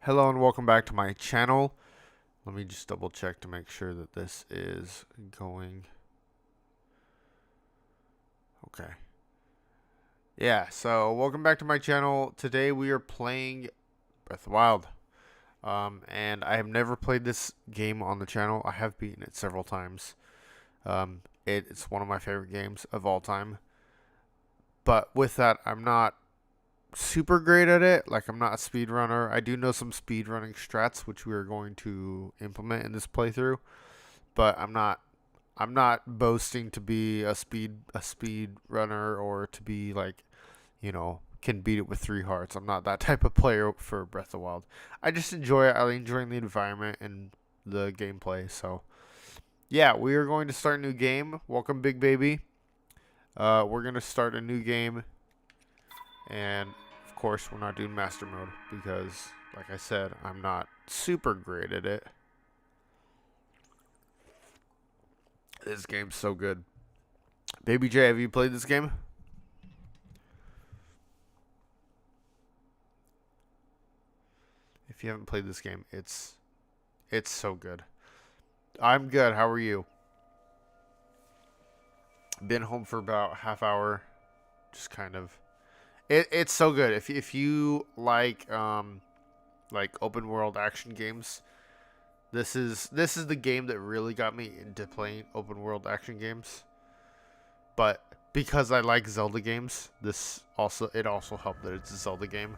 Hello and welcome back to my channel. Let me just double check to make sure that this is going. Okay. Yeah, so welcome back to my channel. Today we are playing Breath of the Wild. And I have never played this game on the channel. I have beaten it several times. It's one of my favorite games of all time. But with that, I'm not super great at it. Like, I'm not a speedrunner. I do know some speedrunning strats, which we are going to implement in this playthrough. But I'm not boasting to be a speed runner or to be like, can beat it with 3 hearts. I'm not that type of player for Breath of the Wild. I just enjoy it. I enjoy the environment and the gameplay. So yeah, we are going to start a new game. Welcome, big baby. We're gonna start a new game, and of course, we're not doing master mode because, like I said, I'm not super great at it. This game's so good. Baby J, have you played this game? If you haven't played this game, it's so good. I'm good. How are you? Been home for about half hour. Just kind of. It's so good. If you like open world action games, this is the game that really got me into playing open world action games. But because I like Zelda games, it also helped that it's a Zelda game.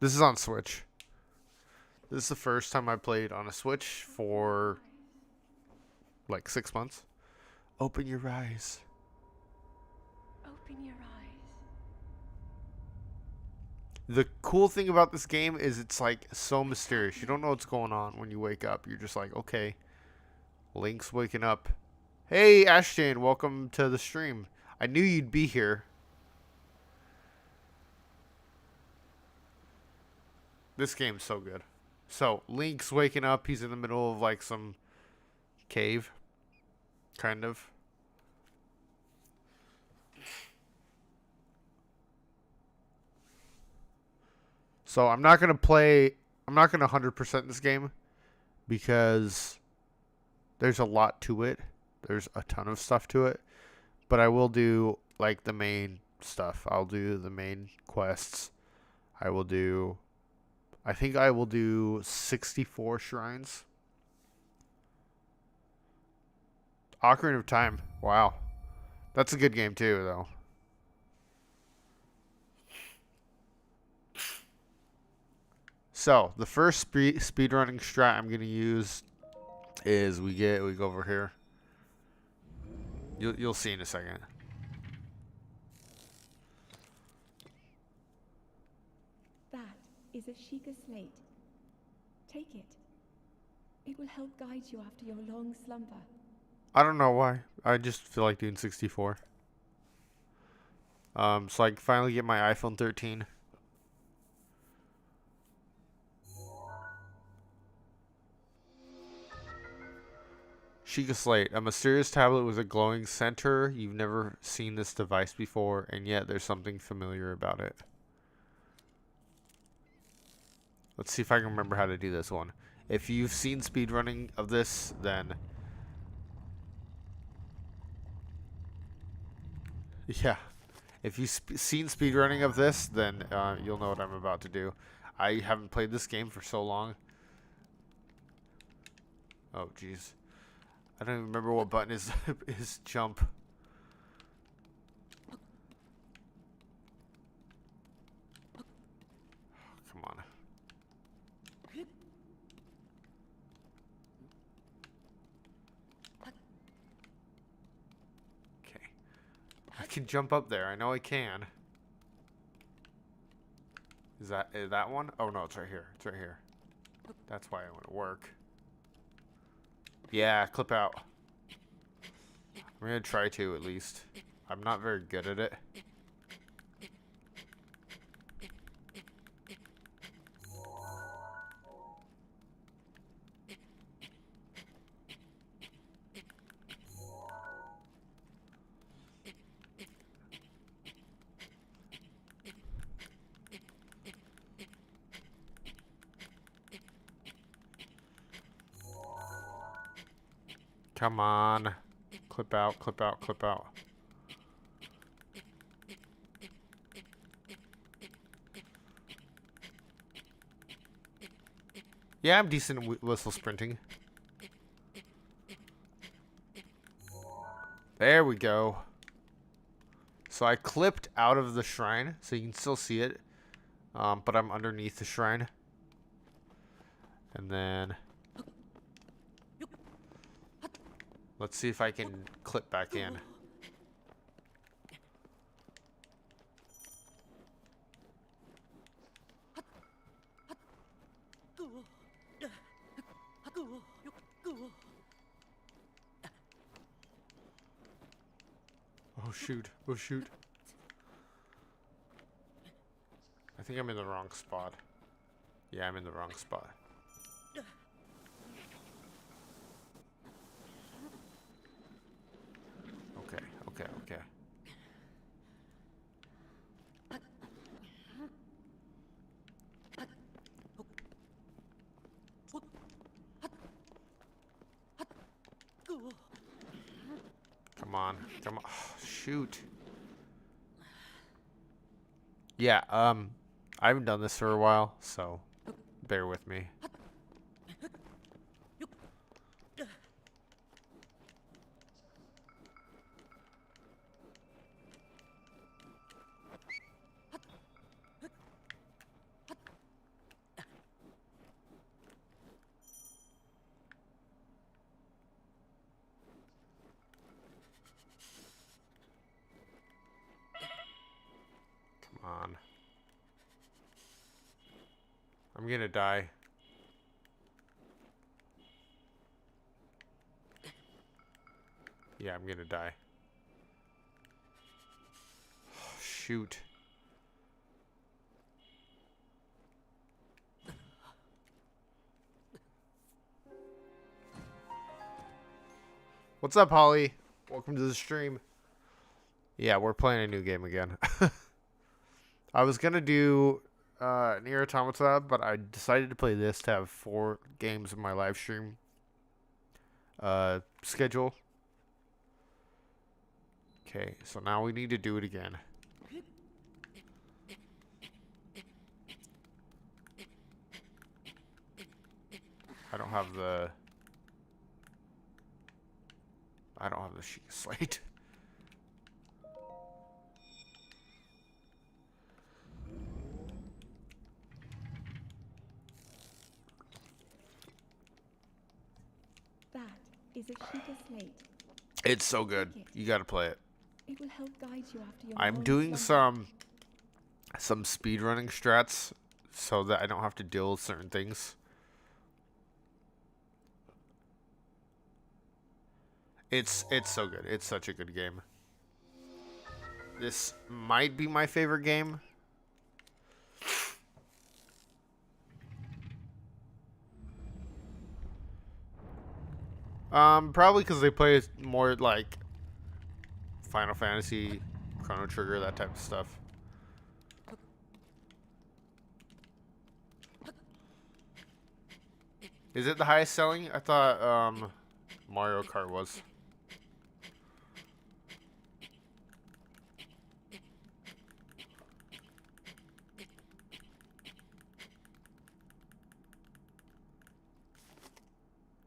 This is on Switch. This is the first time I played on a Switch for like 6 months. Open your eyes. Open your eyes. The cool thing about this game is it's like so mysterious. You don't know what's going on when you wake up. You're just like, okay, Link's waking up. Hey, Ashton, welcome to the stream. I knew you'd be here. This game's so good. So, Link's waking up. He's in the middle of like some cave, kind of. So, I'm not going to 100% this game because there's a lot to it. There's a ton of stuff to it. But I will do like the main stuff. I'll do the main quests. I will do I think I will do 64 shrines. Ocarina of Time. Wow. That's a good game too, though. So, the first speedrunning strat I'm going to use is we go over here. You'll see in a second. That is a Sheikah slate. Take it. It will help guide you after your long slumber. I don't know why. I just feel like doing 64. So I can finally get my iPhone 13. Sheikah Slate, a mysterious tablet with a glowing center. You've never seen this device before, and yet there's something familiar about it. Let's see if I can remember how to do this one. If you've seen speedrunning of this, then yeah. If you've seen speedrunning of this, then you'll know what I'm about to do. I haven't played this game for so long. Oh, jeez. I don't even remember what button is jump. Come on. Okay. I can jump up there. I know I can. Is that one? Oh, no, it's right here. It's right here. That's why I want to work. Yeah, clip out. I'm going to try to, at least. I'm not very good at it. Come on. Clip out, clip out, clip out. Yeah, I'm decent whistle sprinting. There we go. So I clipped out of the shrine, so you can still see it. But I'm underneath the shrine. And then let's see if I can clip back in. Oh shoot, oh shoot. I think I'm in the wrong spot. Yeah, I'm in the wrong spot. Okay, okay, okay. Come on, come on. Oh, shoot. Yeah, I haven't done this for a while, so bear with me. Come on. I'm gonna die. Yeah, I'm gonna die. Oh, shoot. What's up, Holly? Welcome to the stream. Yeah, we're playing a new game again. I was gonna do Nier Automata, but I decided to play this to have 4 games in my live stream schedule. Okay, so now we need to do it again. I don't have the sheet slate. That is a Sheikah slate. It's so good. You gotta play it. It will help guide you after your I'm long doing slumber. some speedrunning strats so that I don't have to deal with certain things. It's so good. It's such a good game. This might be my favorite game. Probably because they play more like Final Fantasy, Chrono Trigger, that type of stuff. Is it the highest selling? I thought Mario Kart was.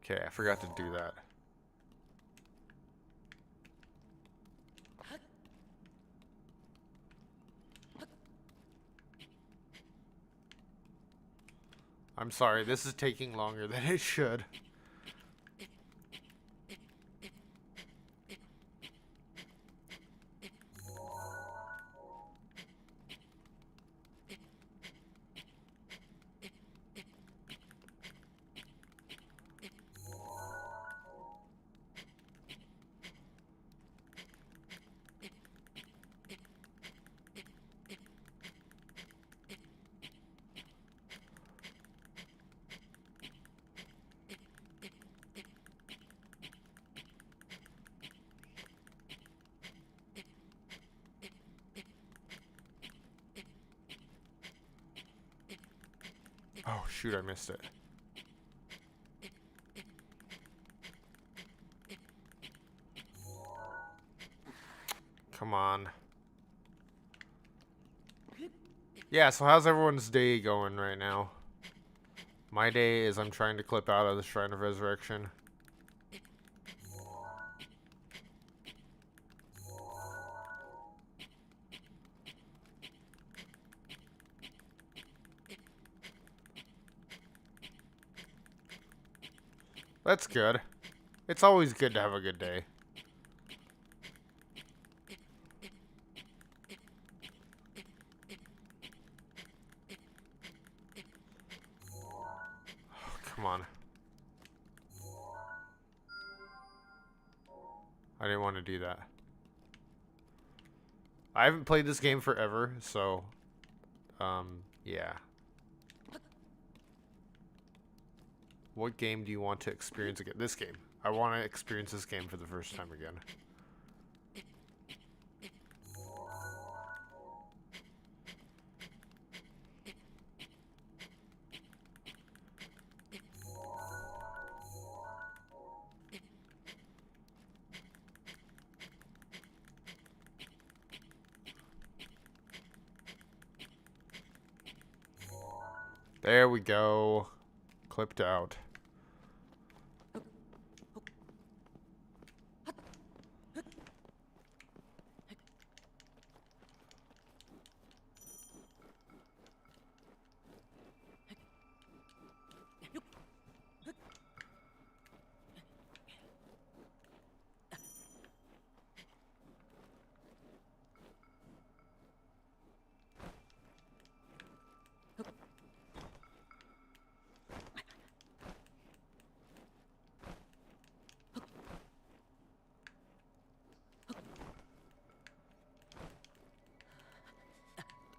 Okay, I forgot to do that. I'm sorry, this is taking longer than it should. Oh, shoot, I missed it. Come on. Yeah, so how's everyone's day going right now? My day is I'm trying to clip out of the Shrine of Resurrection. That's good. It's always good to have a good day. Come on. I didn't want to do that. I haven't played this game forever, so yeah. What game do you want to experience again? This game. I want to experience this game for the first time again. There we go. Clipped out.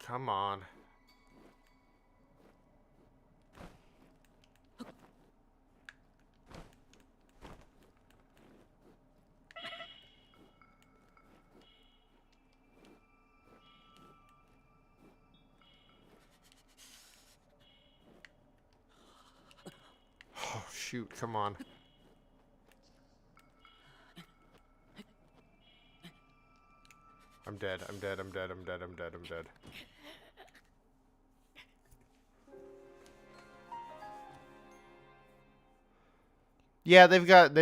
Come on. Oh, shoot. Come on. I'm dead. I'm dead. I'm dead. I'm dead. I'm dead. I'm dead. Yeah, they've got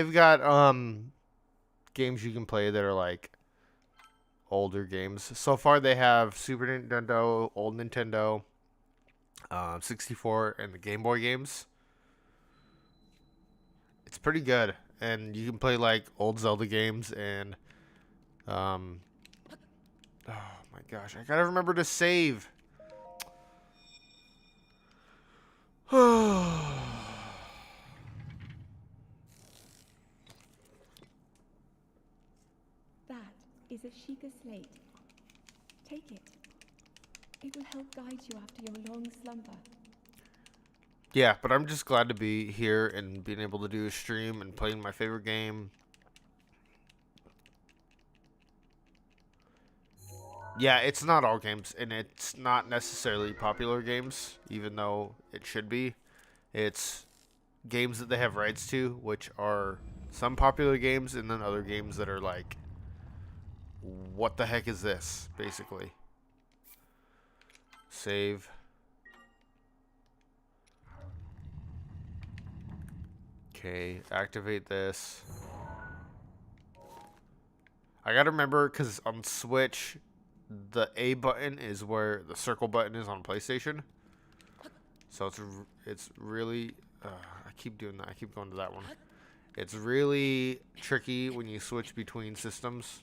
games you can play that are like older games. So far they have Super Nintendo, old Nintendo, 64 and the Game Boy games. It's pretty good. And you can play like old Zelda games and um oh my gosh, I got to remember to save. That is a Sheikah slate. Take it. It will help guide you after your long slumber. Yeah, but I'm just glad to be here and being able to do a stream and playing my favorite game. Yeah, it's not all games, and it's not necessarily popular games, even though it should be. It's games that they have rights to, which are some popular games, and then other games that are like, what the heck is this, basically. Save. Okay, activate this. I gotta remember, because on Switch, the A button is where the circle button is on PlayStation. So it's really... I keep doing that. I keep going to that one. It's really tricky when you switch between systems.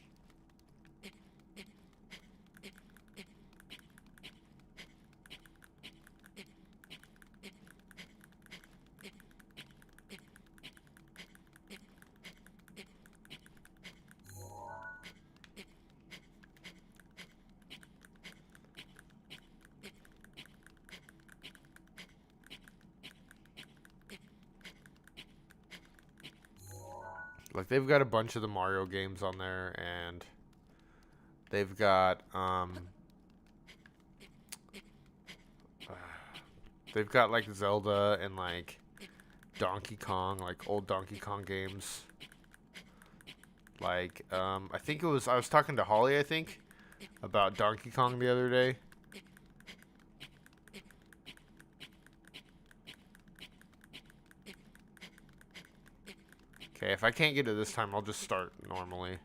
Like, they've got a bunch of the Mario games on there, and they've got like Zelda and like Donkey Kong, like old Donkey Kong games. Like, I think I was talking to Holly, I think, about Donkey Kong the other day. Okay, if I can't get it this time, I'll just start normally.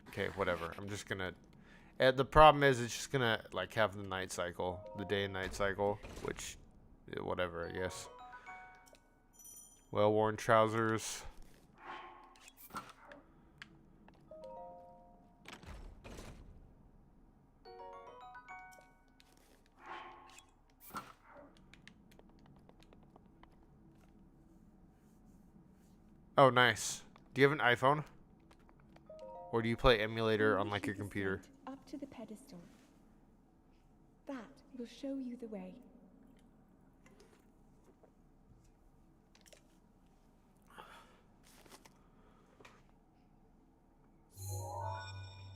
Okay, whatever. I'm just gonna... the problem is it's just gonna, like, have the night cycle. The day and night cycle. Which, whatever, I guess. Well-worn trousers. Oh, nice. Do you have an iPhone? Or do you play emulator on, like, your computer? Up to the pedestal. That will show you the way.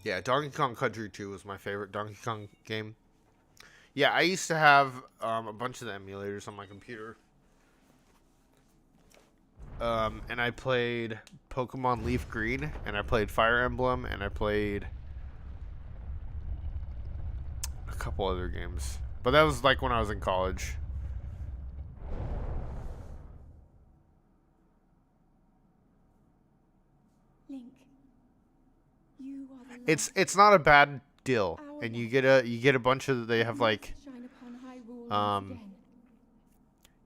Yeah, Donkey Kong Country 2 was my favorite Donkey Kong game. Yeah, I used to have a bunch of the emulators on my computer. And I played Pokemon Leaf Green, and I played Fire Emblem, and I played a couple other games. But that was like when I was in college. Link, you are the It's not a bad deal, and you get a bunch of, they have like shine upon Hyrule um once again.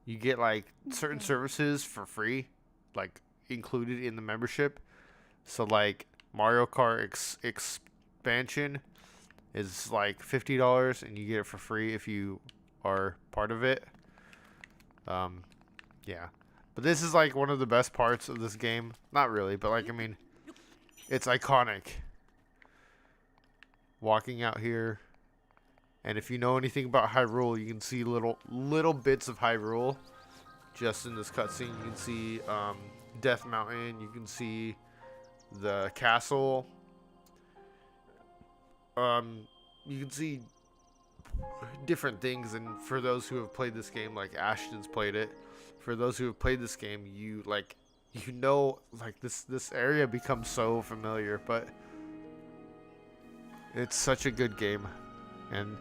you get like certain services for free, like included in the membership. So like Mario Kart expansion is like $50, and you get it for free if you are part of it. Yeah, but this is like one of the best parts of this game. Not really, but like, I mean, it's iconic. Walking out here, and if you know anything about Hyrule, you can see little bits of Hyrule just in this cutscene. You can see Death Mountain. You can see the castle. You can see different things, and for those who have played this game, like Ashton's played it, for those who have played this game, you know, like this area becomes so familiar, but it's such a good game. And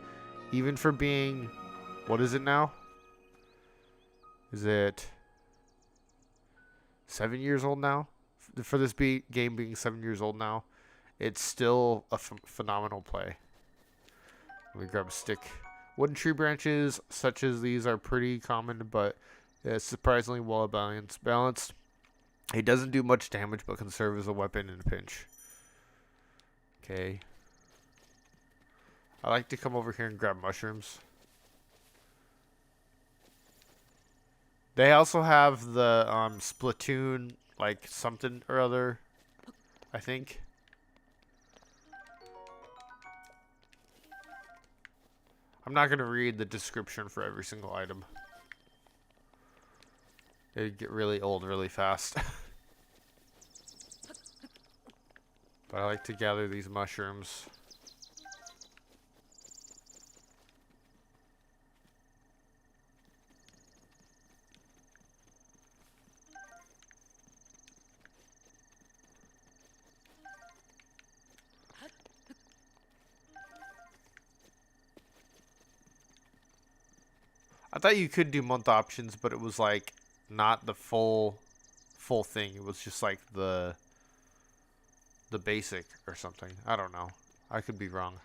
even for being, what is it now? Is it 7 years old now? For this game being 7 years old now, it's still a phenomenal play. Let me grab a stick. Wooden tree branches such as these are pretty common, but it's surprisingly well balanced. It doesn't do much damage, but can serve as a weapon in a pinch. Okay. I like to come over here and grab mushrooms. They also have the Splatoon, like something or other, I think. I'm not going to read the description for every single item. It'd get really old really fast. But I like to gather these mushrooms. I thought you could do month options, but it was like not the full thing. It was just like the basic or something. I don't know. I could be wrong.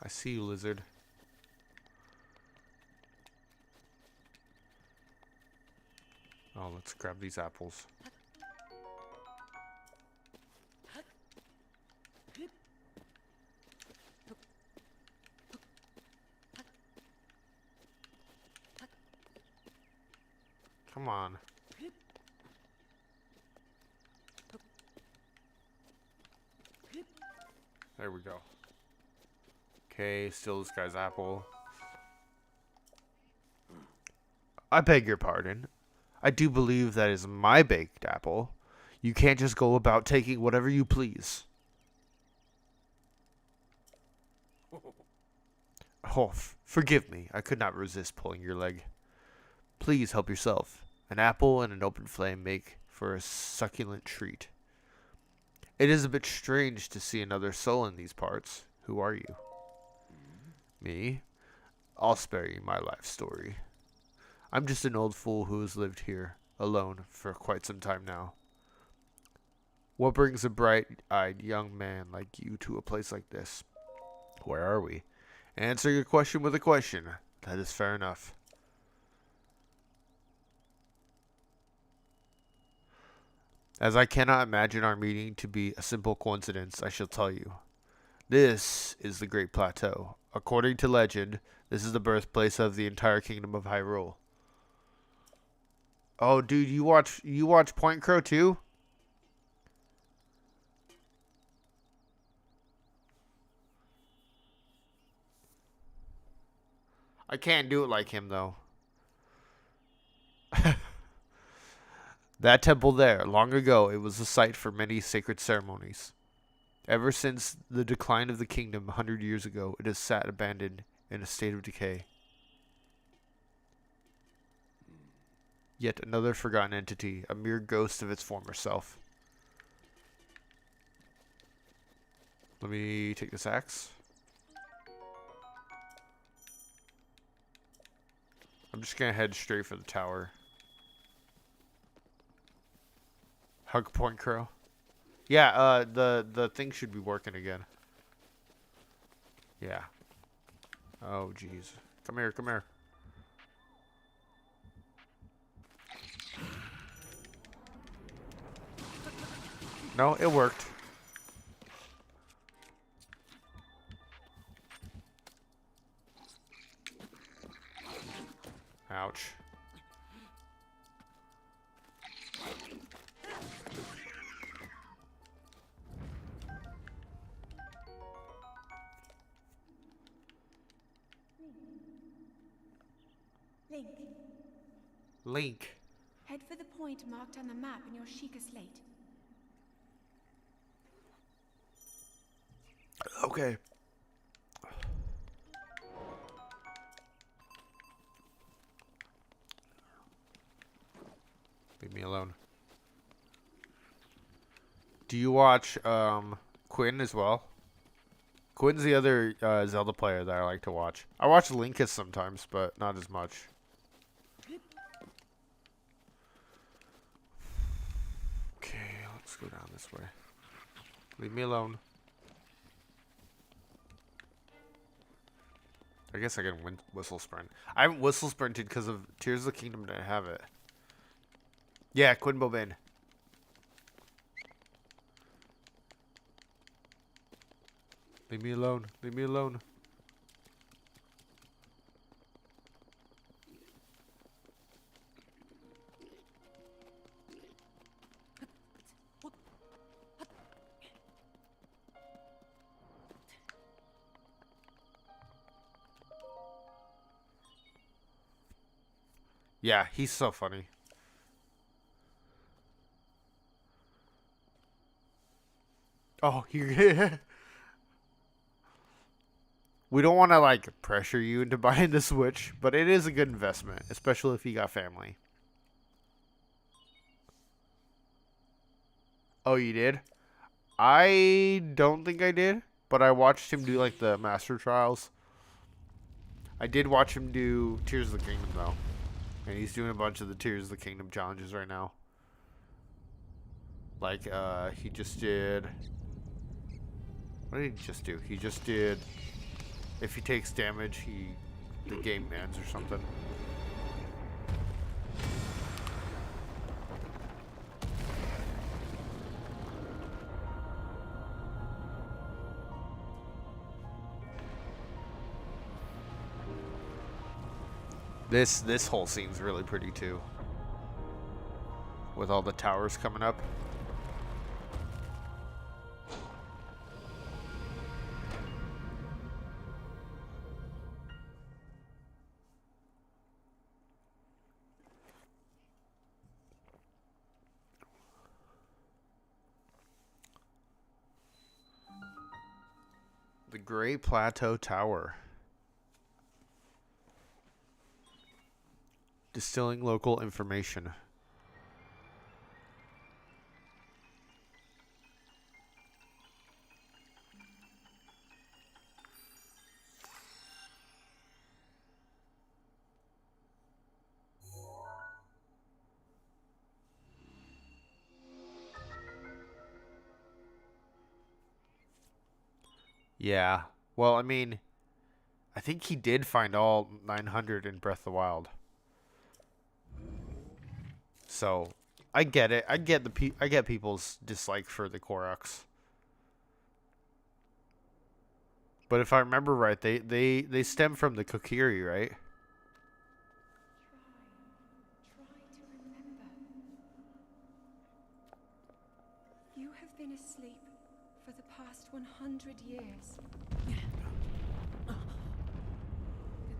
I see you, lizard. Oh, let's grab these apples. Come on. There we go. Okay, steal this guy's apple. I beg your pardon. I do believe that is my baked apple. You can't just go about taking whatever you please. Oh, forgive me. I could not resist pulling your leg. Please help yourself. An apple and an open flame make for a succulent treat. It is a bit strange to see another soul in these parts. Who are you? Me? I'll spare you my life story. I'm just an old fool who has lived here, alone, for quite some time now. What brings a bright-eyed young man like you to a place like this? Where are we? Answer your question with a question. That is fair enough. As I cannot imagine our meeting to be a simple coincidence, I shall tell you. This is the Great Plateau. According to legend, this is the birthplace of the entire kingdom of Hyrule. Oh, dude, you watch Point Crow too? I can't do it like him though. That temple there, long ago, it was a site for many sacred ceremonies. Ever since the decline of the kingdom 100 years ago, it has sat abandoned in a state of decay. Yet another forgotten entity, a mere ghost of its former self. Let me take this axe. I'm just gonna head straight for the tower. Hug Point Crow. Yeah, the thing should be working again. Yeah. Oh, jeez. Come here, come here. No, it worked. Ouch. Link, Link. head for the point marked on the map in your Sheikah slate. Okay. Leave me alone. Do you watch Quinn as well? Quinn's the other Zelda player that I like to watch. I watch Linkus sometimes, but not as much. Okay, let's go down this way. Leave me alone. I guess I can whistle sprint. I haven't whistle sprinted because of Tears of the Kingdom didn't have it. Yeah, Quinn Bobin. Leave me alone. Leave me alone. Yeah, he's so funny. Oh, here. We don't want to like pressure you into buying the Switch, but it is a good investment, especially if you got family. Oh, you did? I don't think I did, but I watched him do like the Master Trials. I did watch him do Tears of the Kingdom though, and he's doing a bunch of the Tears of the Kingdom challenges right now. Like he just did. What did he just do? He just did. If he takes damage, the game ends or something. This whole scene's really pretty too, with all the towers coming up. The Great Plateau Tower. Distilling local information. Yeah. Well, I mean, I think he did find all 900 in Breath of the Wild. So, I get it. I get people's dislike for the Koroks. But if I remember right, they stem from the Kokiri, right? Try to remember. You have been asleep for the past 100 years. The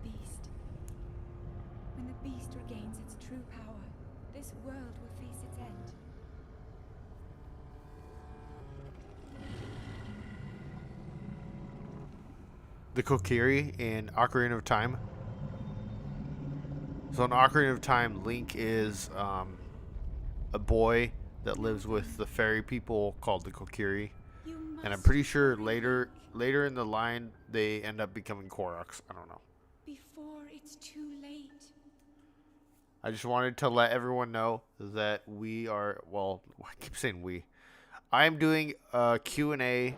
beast. When the beast regains its true power, this world will face its end. The Kokiri in Ocarina of Time. So in Ocarina of Time, Link is a boy that lives with the fairy people called the Kokiri, You and I'm must pretty sure hurry, later in the line they end up becoming Koroks. I don't know. before it's too late. I just wanted to let everyone know that we are, well, I keep saying we. I am doing a Q&A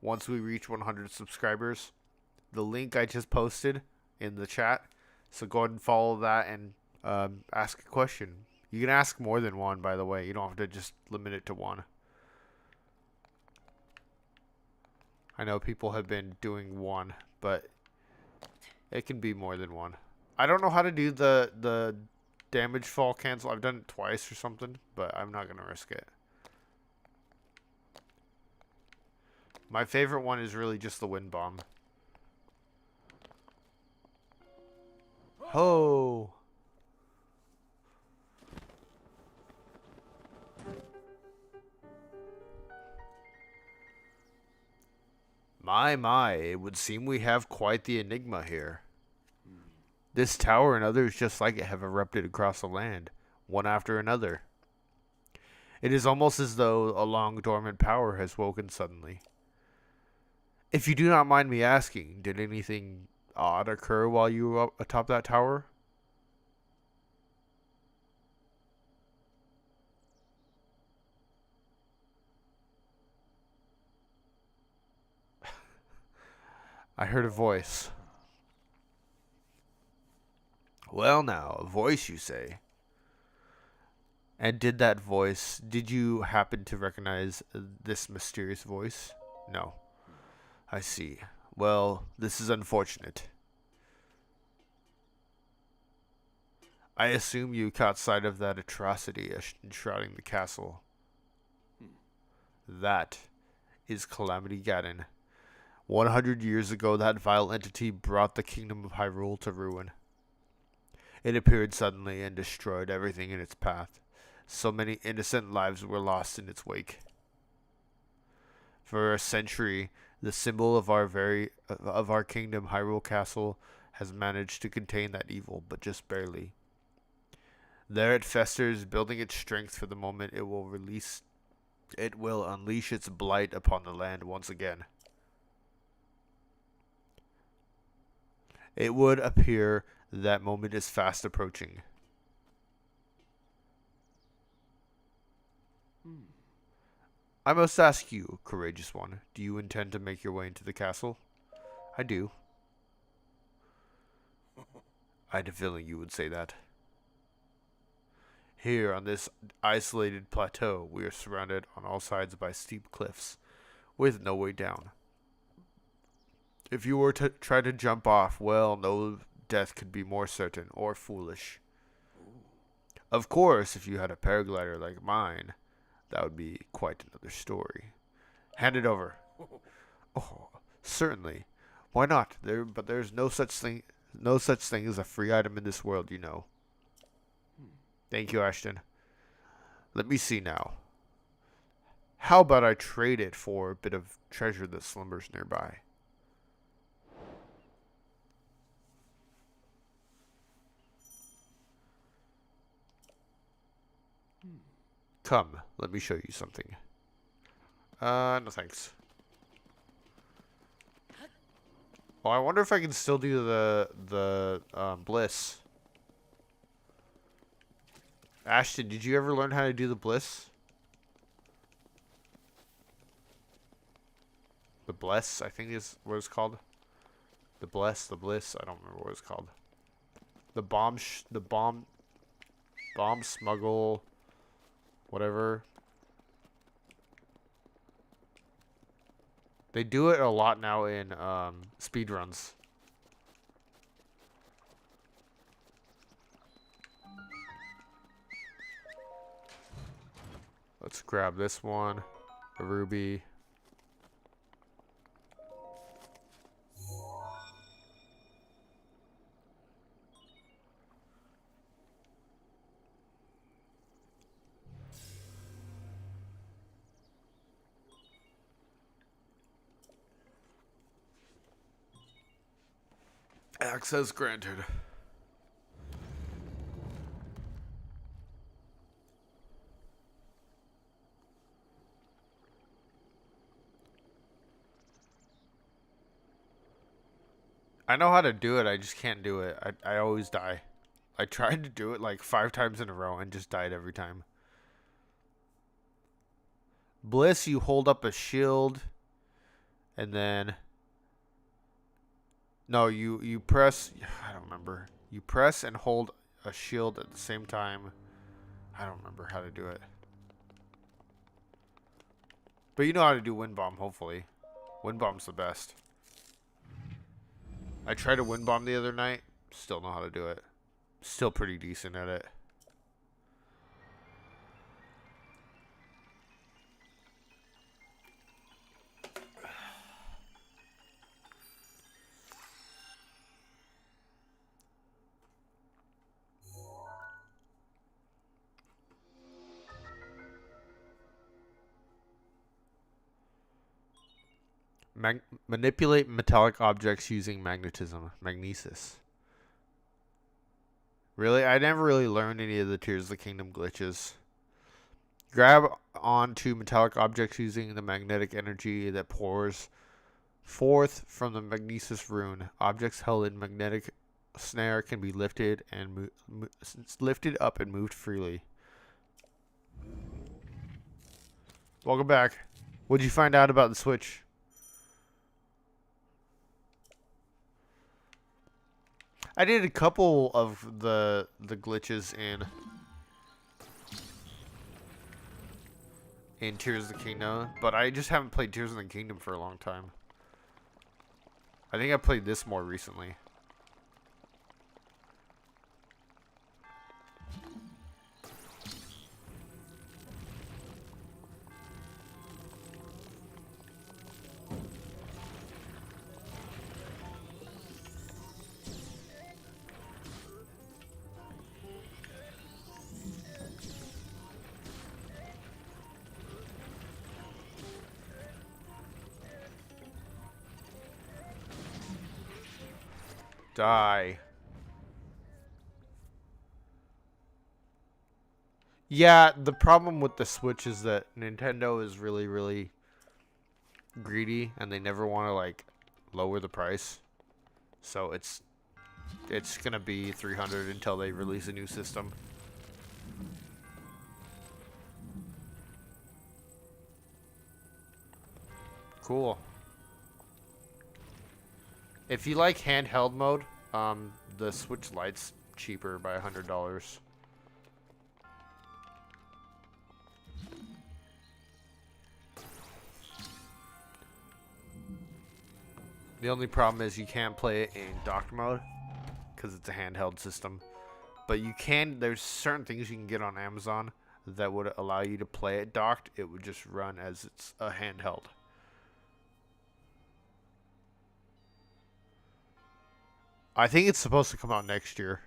once we reach 100 subscribers. The link I just posted in the chat. So go ahead and follow that and ask a question. You can ask more than one, by the way. You don't have to just limit it to one. I know people have been doing one, but it can be more than one. I don't know how to do the damage fall cancel. I've done it twice or something, but I'm not going to risk it. My favorite one is really just the wind bomb. Ho! My, it would seem we have quite the enigma here. This tower and others just like it have erupted across the land, one after another. It is almost as though a long dormant power has woken suddenly. If you do not mind me asking, did anything odd occur while you were up atop that tower? I heard a voice. Well now, a voice you say. And did you happen to recognize this mysterious voice? No. I see. Well, this is unfortunate. I assume you caught sight of that atrocity enshrouding the castle. That is Calamity Ganon. 100 years ago, that vile entity brought the kingdom of Hyrule to ruin. It appeared suddenly and destroyed everything in its path. So many innocent lives were lost in its wake. For a century, the symbol of our kingdom, Hyrule Castle, has managed to contain that evil, but just barely. There it festers, building its strength for the moment it will unleash its blight upon the land once again. It would appear that moment is fast approaching. I must ask you, courageous one, do you intend to make your way into the castle? I do. I had a feeling you would say that. Here, on this isolated plateau, we are surrounded on all sides by steep cliffs, with no way down. If you were to try to jump off, well, no death could be more certain or foolish. Of course, if you had a paraglider like mine, that would be quite another story. Hand it over. Oh, certainly. Why not? There's no such thing as a free item in this world, you know. Thank you, Ashton. Let me see now. How about I trade it for a bit of treasure that slumbers nearby? Come, let me show you something. No thanks. Oh, I wonder if I can still do the bliss. Ashton, did you ever learn how to do the bliss? The bless, I think is what it's called. The bless, the bliss. I don't remember what it's called. The bomb smuggle, whatever. They do it a lot now in speedruns. Let's grab this one, a ruby. Access granted. I know how to do it, I just can't do it. I always die. I tried to do it like 5 times in a row and just died every time. Bliss, you hold up a shield and then no, you press, I don't remember. You press and hold a shield at the same time. I don't remember how to do it. But you know how to do wind bomb, hopefully. Wind bomb's the best. I tried a wind bomb the other night. Still know how to do it. Still pretty decent at it. Manipulate metallic objects using magnetism. Magnesis. Really? I never really learned any of the Tears of the Kingdom glitches. Grab onto metallic objects using the magnetic energy that pours forth from the Magnesis rune. Objects held in magnetic snare can be lifted and lifted up and moved freely. Welcome back. What'd you find out about the Switch? I did a couple of the glitches in Tears of the Kingdom, but I just haven't played Tears of the Kingdom for a long time. I think I played this more recently. Die. Yeah, the problem with the Switch is that Nintendo is really, really greedy, and they never want to like lower the price. So it's gonna be 300 until they release a new system. Cool. If you like handheld mode, the Switch Lite's cheaper by $100. The only problem is you can't play it in docked mode because it's a handheld system. But you can, there's certain things you can get on Amazon that would allow you to play it docked. It would just run as it's a handheld. I think it's supposed to come out next year.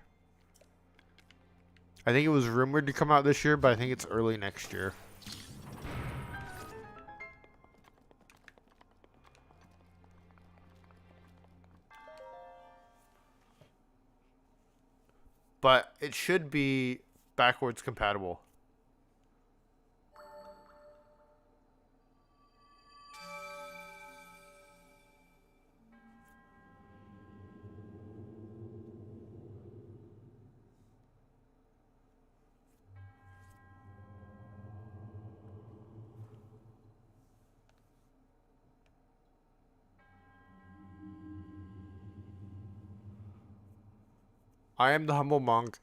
I think it was rumored to come out this year, but I think it's early next year. But it should be backwards compatible. I am the humble monk.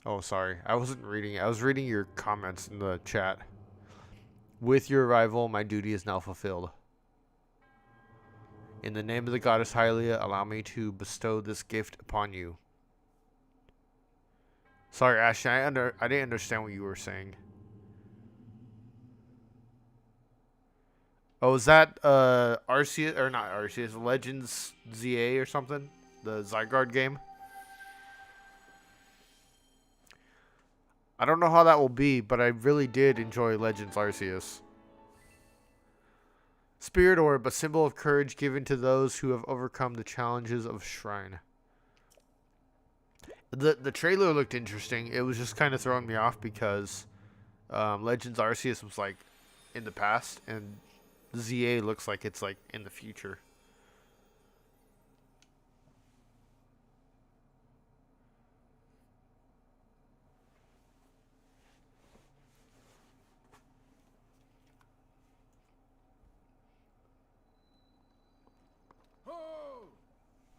Oh, sorry. I wasn't reading it. I was reading your comments in the chat. With your arrival, my duty is now fulfilled. In the name of the goddess Hylia, allow me to bestow this gift upon you. Sorry, Ashton. I didn't understand what you were saying. Oh, is that Arceus or not Arceus? Legends ZA or something? The Zygarde game? I don't know how that will be, but I really did enjoy Legends Arceus. Spirit Orb, a symbol of courage given to those who have overcome the challenges of Shrine. The trailer looked interesting. It was just kind of throwing me off because Legends Arceus was like in the past, and ZA looks like it's like in the future.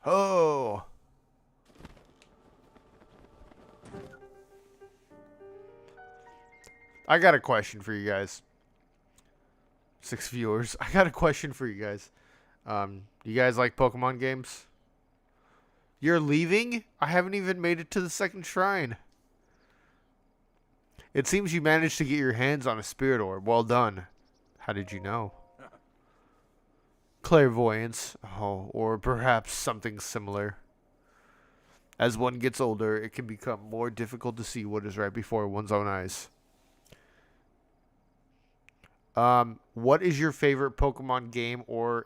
Oh. I got a question for you guys. 6 viewers. I got a question for you guys. Do you guys like Pokemon games? You're leaving? I haven't even made it to the second shrine. It seems you managed to get your hands on a Spirit Orb. Well done. How did you know? Clairvoyance. Oh, or perhaps something similar. As one gets older, it can become more difficult to see what is right before one's own eyes. What is your favorite Pokemon game or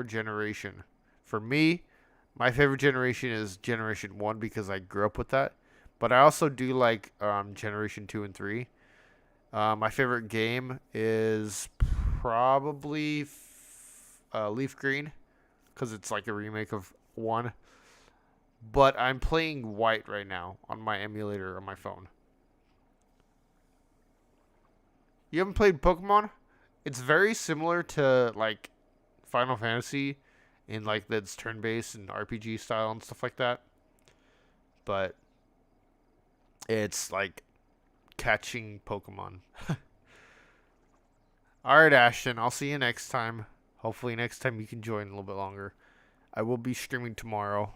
generation? For me, my favorite generation is Generation 1 because I grew up with that. But I also do like Generation 2 and 3. My favorite game is probably Leaf Green because it's like a remake of 1. But I'm playing White right now on my emulator on my phone. You haven't played Pokemon? It's very similar to like Final Fantasy in like that's turn-based and RPG style and stuff like that. But it's like catching Pokemon. Alright, Ashton, I'll see you next time. Hopefully next time you can join a little bit longer. I will be streaming tomorrow.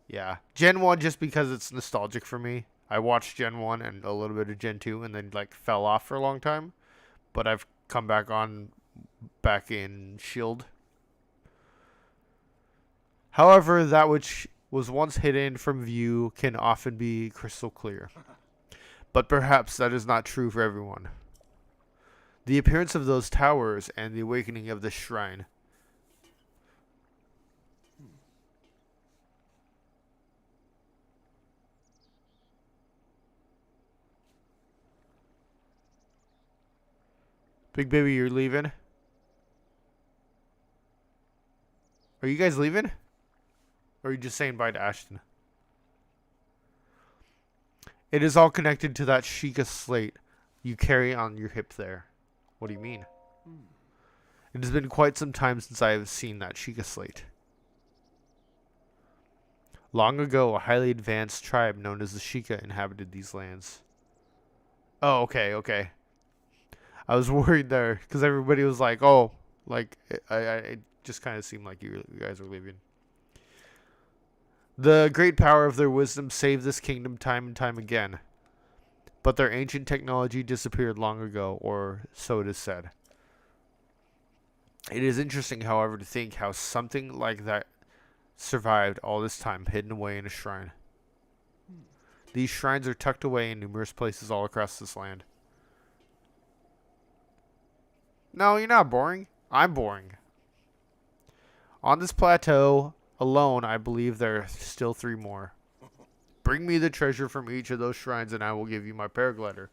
Yeah. Gen 1 just because it's nostalgic for me. I watched Gen 1 and a little bit of Gen 2 and then like fell off for a long time. But I've come back in Shield. However, that which was once hidden from view can often be crystal clear. But perhaps that is not true for everyone. The appearance of those towers and the awakening of the shrine. Big baby, you're leaving? Are you guys leaving? Or are you just saying bye to Ashton? It is all connected to that Sheikah slate you carry on your hip there. What do you mean? It has been quite some time since I have seen that Sheikah slate. Long ago, a highly advanced tribe known as the Sheikah inhabited these lands. Oh, okay. I was worried there because everybody was like, "Oh, like it just kind of seemed like you guys were leaving." The great power of their wisdom saved this kingdom time and time again, but their ancient technology disappeared long ago, or so it is said. It is interesting, however, to think how something like that survived all this time, hidden away in a shrine. These shrines are tucked away in numerous places all across this land. No, you're not boring. I'm boring. On this plateau alone, I believe there are still 3 more. Bring me the treasure from each of those shrines and I will give you my paraglider.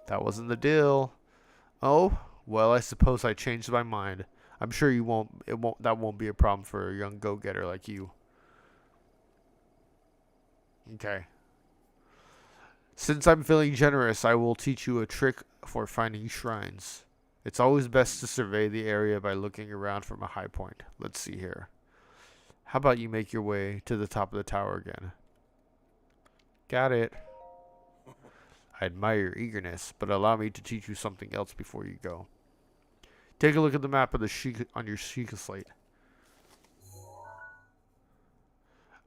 That wasn't the deal. Oh, well, I suppose I changed my mind. I'm sure that won't be a problem for a young go-getter like you. Okay. Since I'm feeling generous, I will teach you a trick for finding shrines. It's always best to survey the area by looking around from a high point. Let's see here. How about you make your way to the top of the tower again? Got it. I admire your eagerness, but allow me to teach you something else before you go. Take a look at the map of the Sheikah on your Sheikah slate.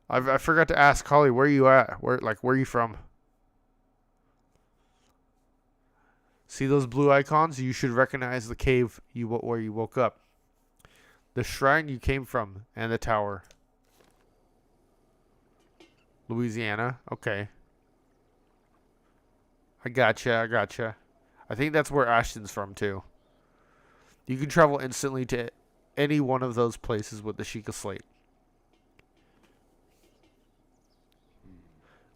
I forgot to ask Holly, where you at? Where are you from? See those blue icons? You should recognize the cave where you woke up, the shrine you came from, and the tower. Louisiana. Okay. I gotcha. I think that's where Ashton's from too. You can travel instantly to any one of those places with the Sheikah slate.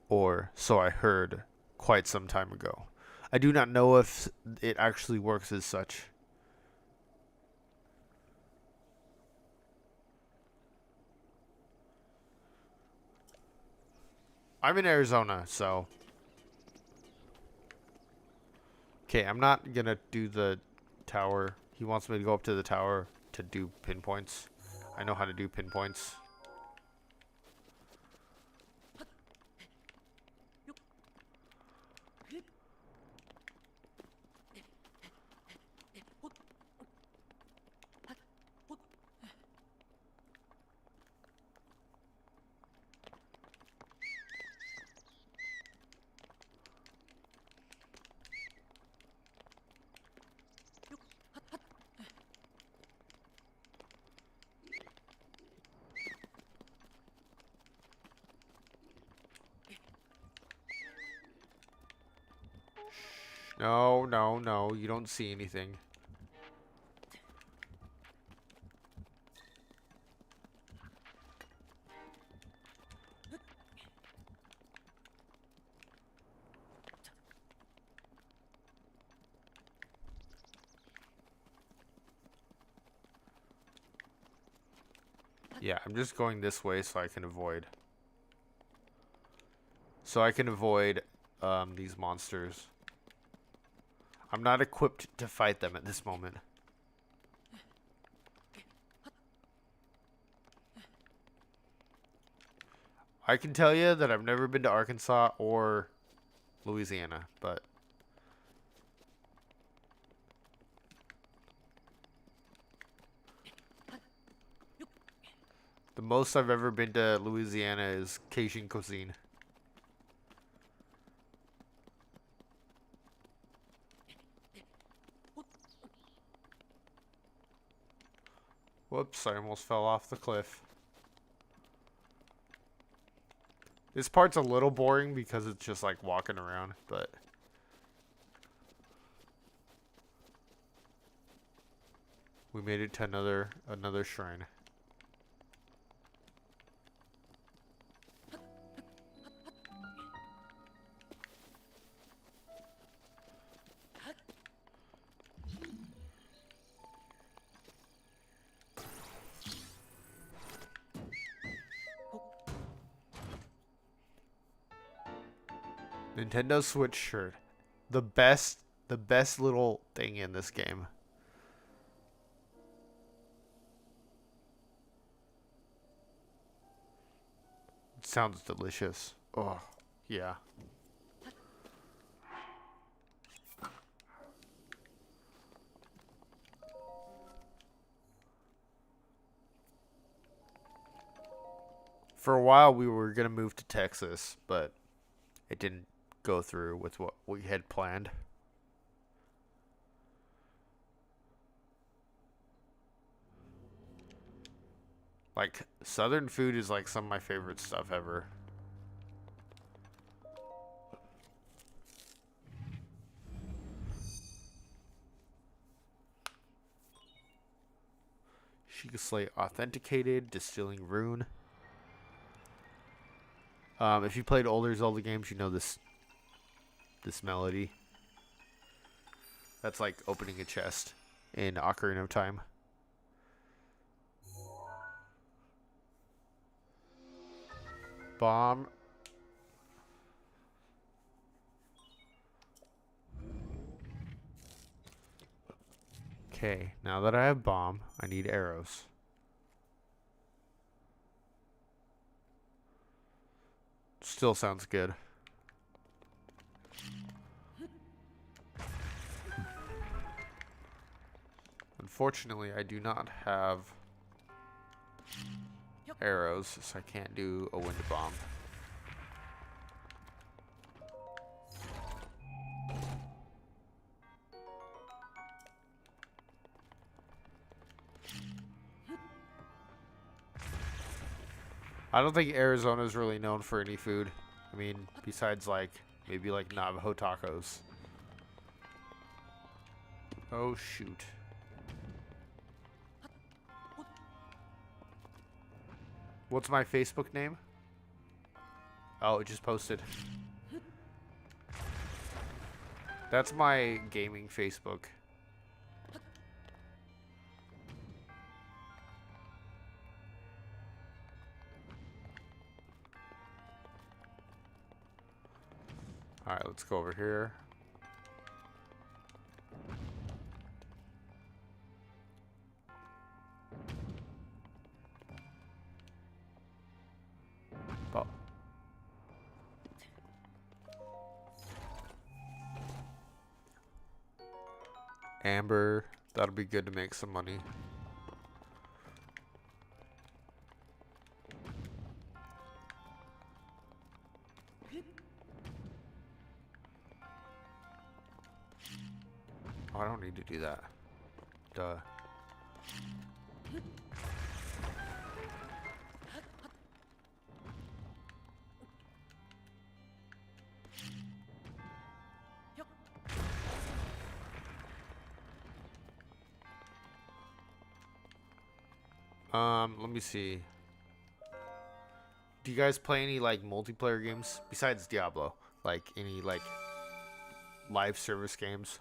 Or so I heard quite some time ago. I do not know if it actually works as such. I'm in Arizona, so. Okay, I'm not gonna do the tower. He wants me to go up to the tower to do pinpoints. I know how to do pinpoints. No, you don't see anything. Yeah, I'm just going this way so I can avoid. These monsters. I'm not equipped to fight them at this moment. I can tell you that I've never been to Arkansas or Louisiana, but the most I've ever been to Louisiana is Cajun cuisine. Whoops, I almost fell off the cliff. This part's a little boring because it's just like walking around, but we made it to another shrine. Nintendo Switch shirt. The best little thing in this game. It sounds delicious. Oh, yeah. For a while we were going to move to Texas, but it didn't go through with what we had planned. Like, Southern food is like some of my favorite stuff ever. Sheikah Slate authenticated, distilling rune. If you played older Zelda games, you know this melody. That's like opening a chest in Ocarina of Time. Bomb. Okay, now that I have bomb, I need arrows. Still sounds good. Unfortunately, I do not have arrows, so I can't do a wind bomb. I don't think Arizona is really known for any food. I mean, besides like maybe like Navajo tacos. Oh shoot. What's my Facebook name? Oh, it just posted. That's my gaming Facebook. Alright, let's go over here. Oh. Amber, that'll be good to make some money. Oh, I don't need to do that. Duh. Let me see. Do you guys play any like multiplayer games besides Diablo? Like any like live service games?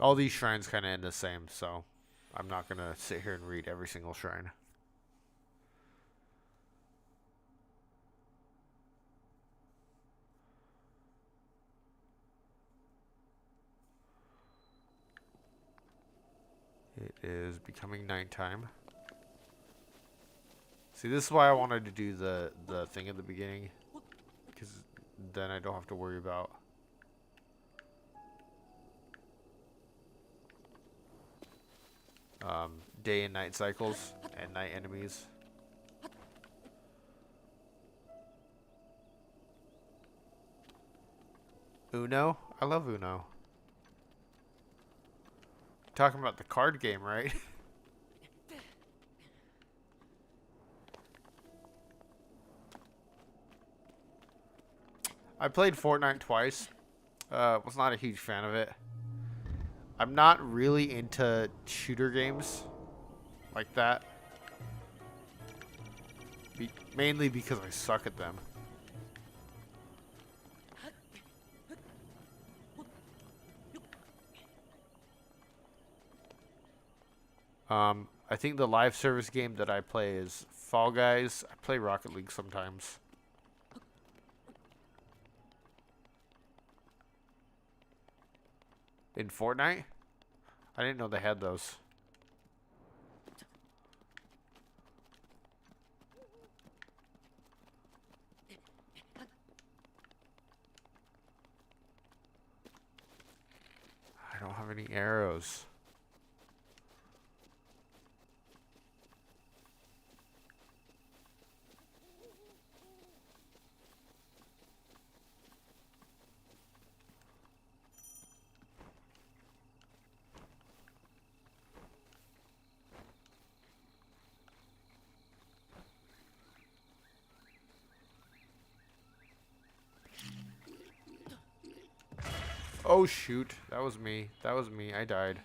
All these shrines kind of end the same, so I'm not gonna sit here and read every single shrine. It is becoming nighttime. See, this is why I wanted to do the thing at the beginning, because then I don't have to worry about day and night cycles and night enemies. Uno? I love Uno. Talking about the card game, right? I played Fortnite twice. Was not a huge fan of it. I'm not really into shooter games like that. Mainly because I suck at them. I think the live service game that I play is Fall Guys. I play Rocket League sometimes. In Fortnite? I didn't know they had those. I don't have any arrows. Oh shoot, that was me. That was me. I died.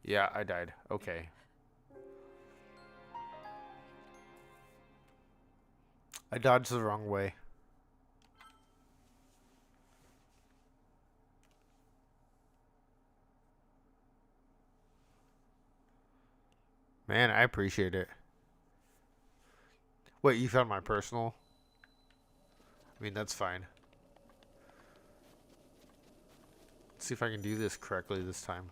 Yeah, I died. Okay. I dodged the wrong way. Man, I appreciate it. Wait, you found my personal? I mean, that's fine. Let's see if I can do this correctly this time.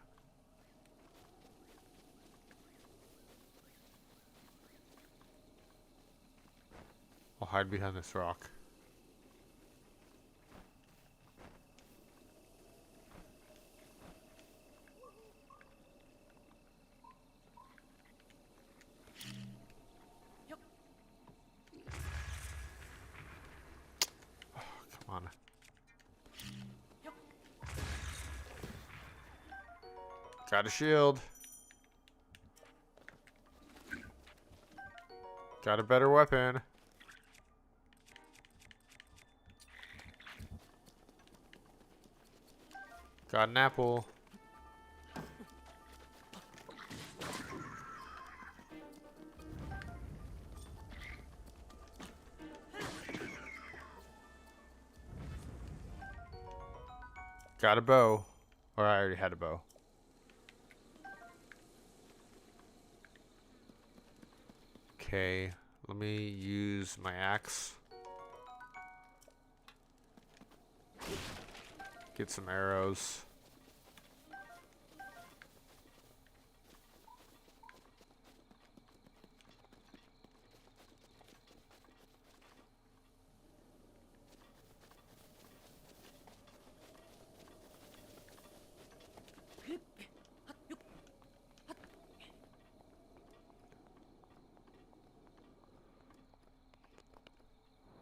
I'll hide behind this rock. Come on. Got a shield. Got a better weapon. Got an apple. Got a bow. Or I already had a bow. Okay, let me use my axe. Get some arrows.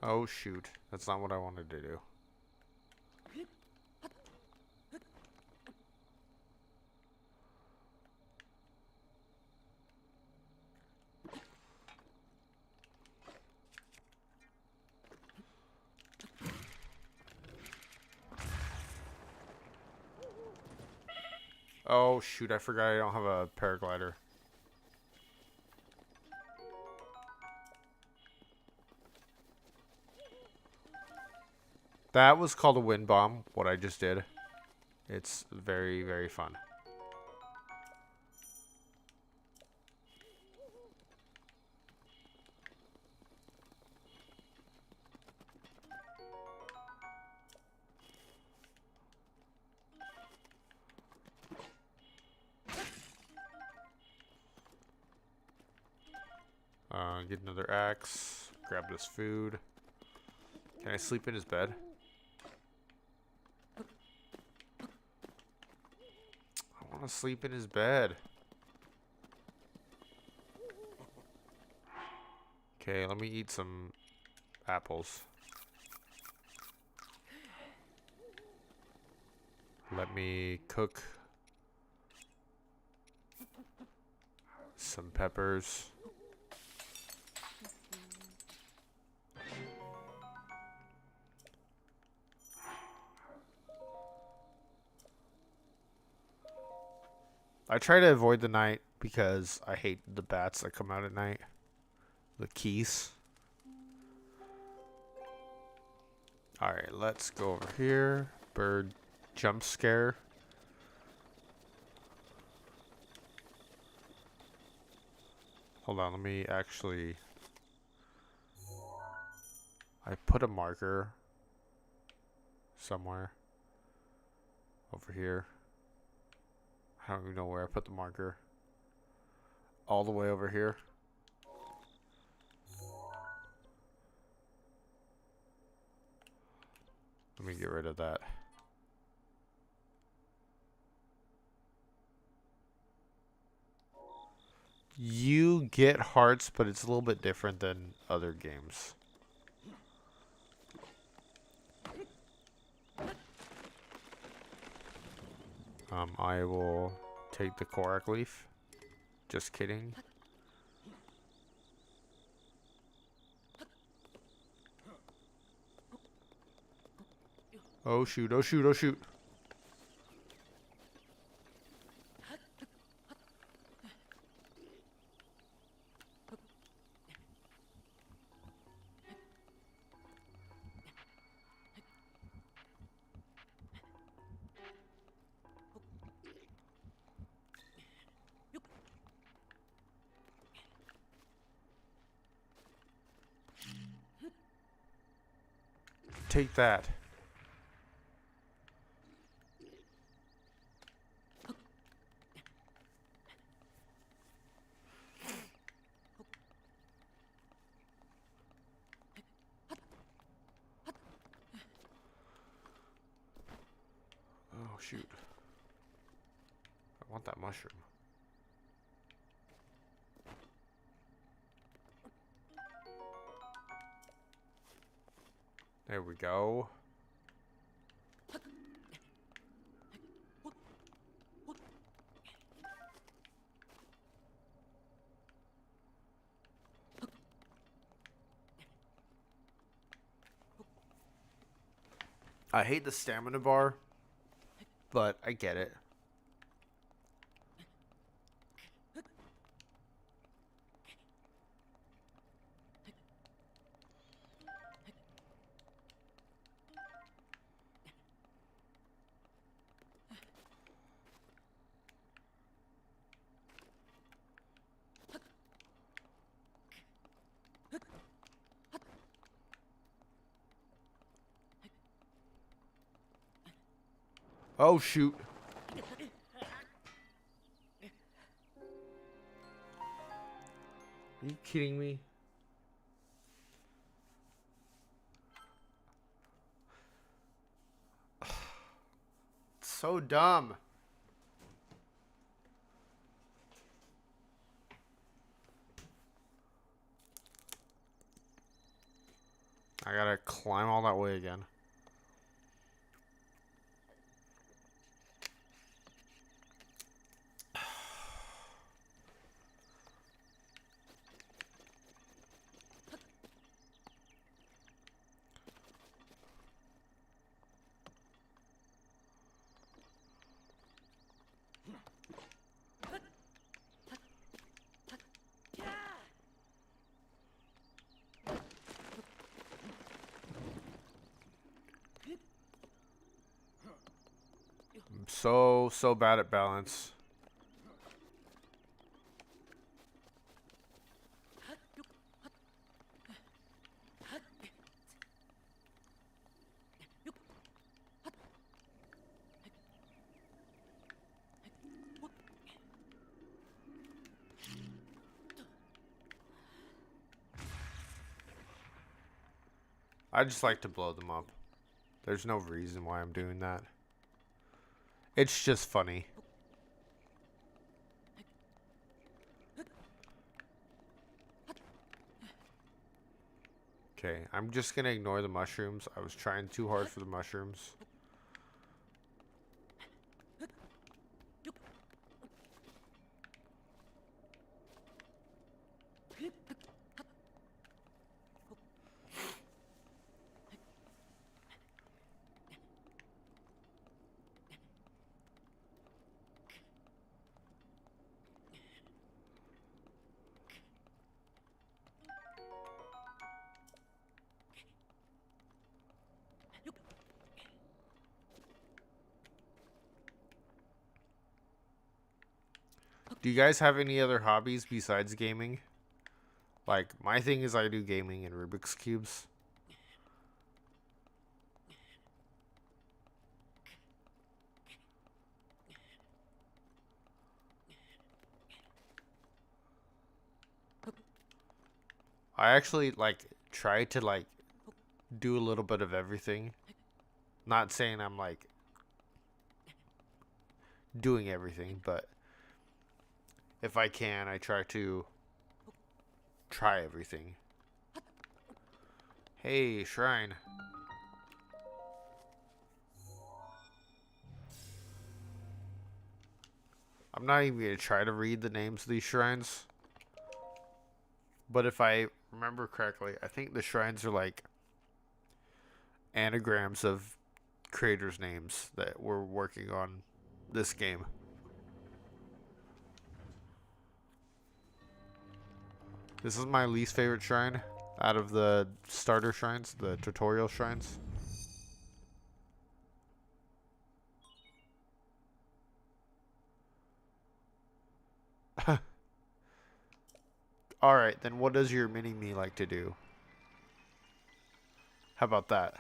Oh shoot, that's not what I wanted to do. Oh shoot, I forgot I don't have a paraglider. That was called a wind bomb, what I just did. It's very, very fun. Get another axe. Grab this food. Can I sleep in his bed? I want to sleep in his bed. Okay, let me eat some apples. Let me cook some peppers. I try to avoid the night because I hate the bats that come out at night. The keys. Alright, let's go over here. Bird jump scare. Hold on, let me actually... I put a marker somewhere. Over here. I don't even know where I put the marker. All the way over here. Let me get rid of that. You get hearts, but it's a little bit different than other games. I will take the Korak leaf. Just kidding. Oh shoot, oh shoot, oh shoot. Take that. Oh, shoot. I want that mushroom. There we go. I hate the stamina bar, but I get it. Oh, shoot. Are you kidding me? So dumb. I gotta climb all that way again. I'm so bad at balance. I just like to blow them up. There's no reason why I'm doing that. It's just funny. Okay, I'm just gonna ignore the mushrooms. I was trying too hard for the mushrooms. Do you guys have any other hobbies besides gaming? Like, my thing is I do gaming and Rubik's Cubes. I actually, like, try to, like, do a little bit of everything. Not saying I'm, like, doing everything, but if I can, I try to try everything. Hey, shrine. I'm not even going to try to read the names of these shrines. But if I remember correctly, I think the shrines are like anagrams of creators' names that were working on this game. This is my least favorite shrine out of the starter shrines, the tutorial shrines. Alright, then what does your mini-me like to do? How about that?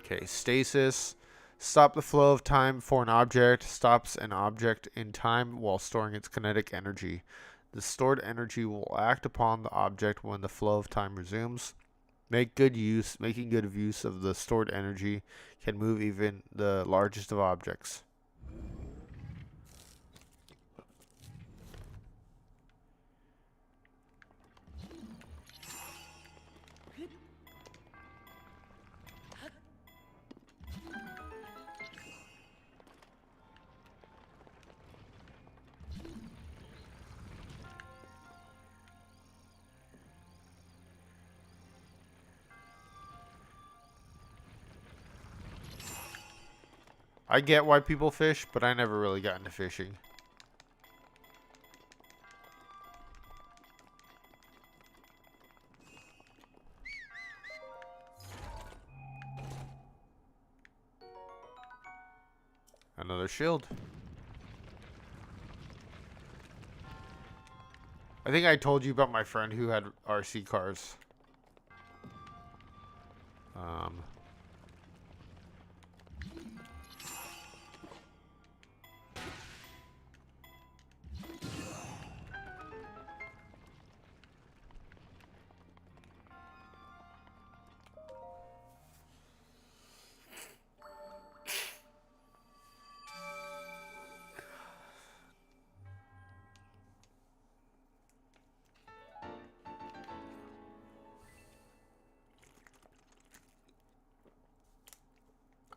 Okay, stasis. Stop the flow of time for an object. Stops an object in time while storing its kinetic energy. The stored energy will act upon the object when the flow of time resumes. Making good use of the stored energy can move even the largest of objects. I get why people fish, but I never really got into fishing. Another shield. I think I told you about my friend who had RC cars. Um,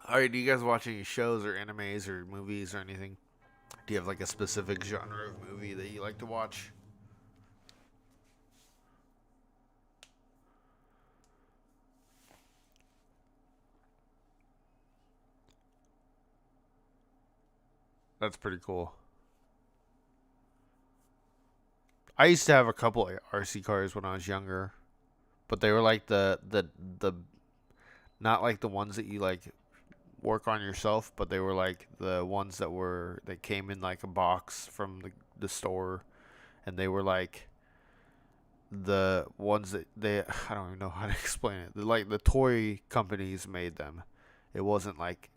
Alright, do you guys watch any shows or animes or movies or anything? Do you have like a specific genre of movie that you like to watch? That's pretty cool. I used to have a couple of RC cars when I was younger, but they were like the not like the ones that you like work on yourself, but they were like the ones that came in like a box from the store, and they were like the ones that they I don't even know how to explain it. Like the toy companies made them. It wasn't like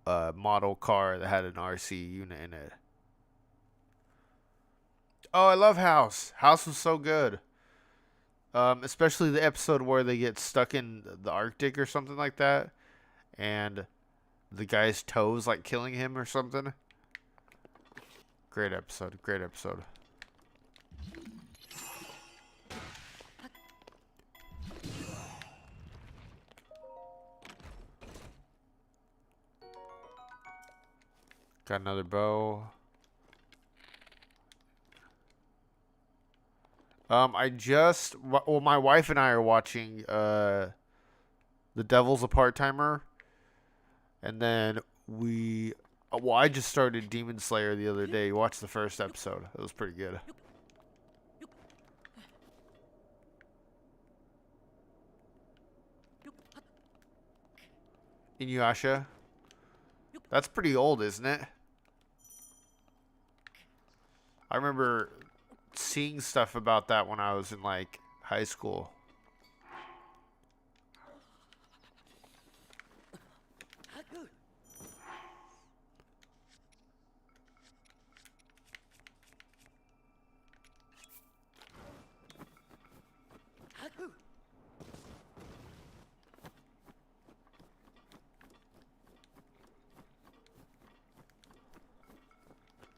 a model car that had an RC unit in it. Oh, I love House. House was so good. Especially the episode where they get stuck in the Arctic or something like that, and the guy's toes like killing him or something. Great episode. Great episode. Got another bow. My wife and I are watching The Devil's a Part-Timer, and then I just started Demon Slayer the other day. Watched the first episode. It was pretty good. Inuyasha. That's pretty old, isn't it? I remember seeing stuff about that when I was in like high school.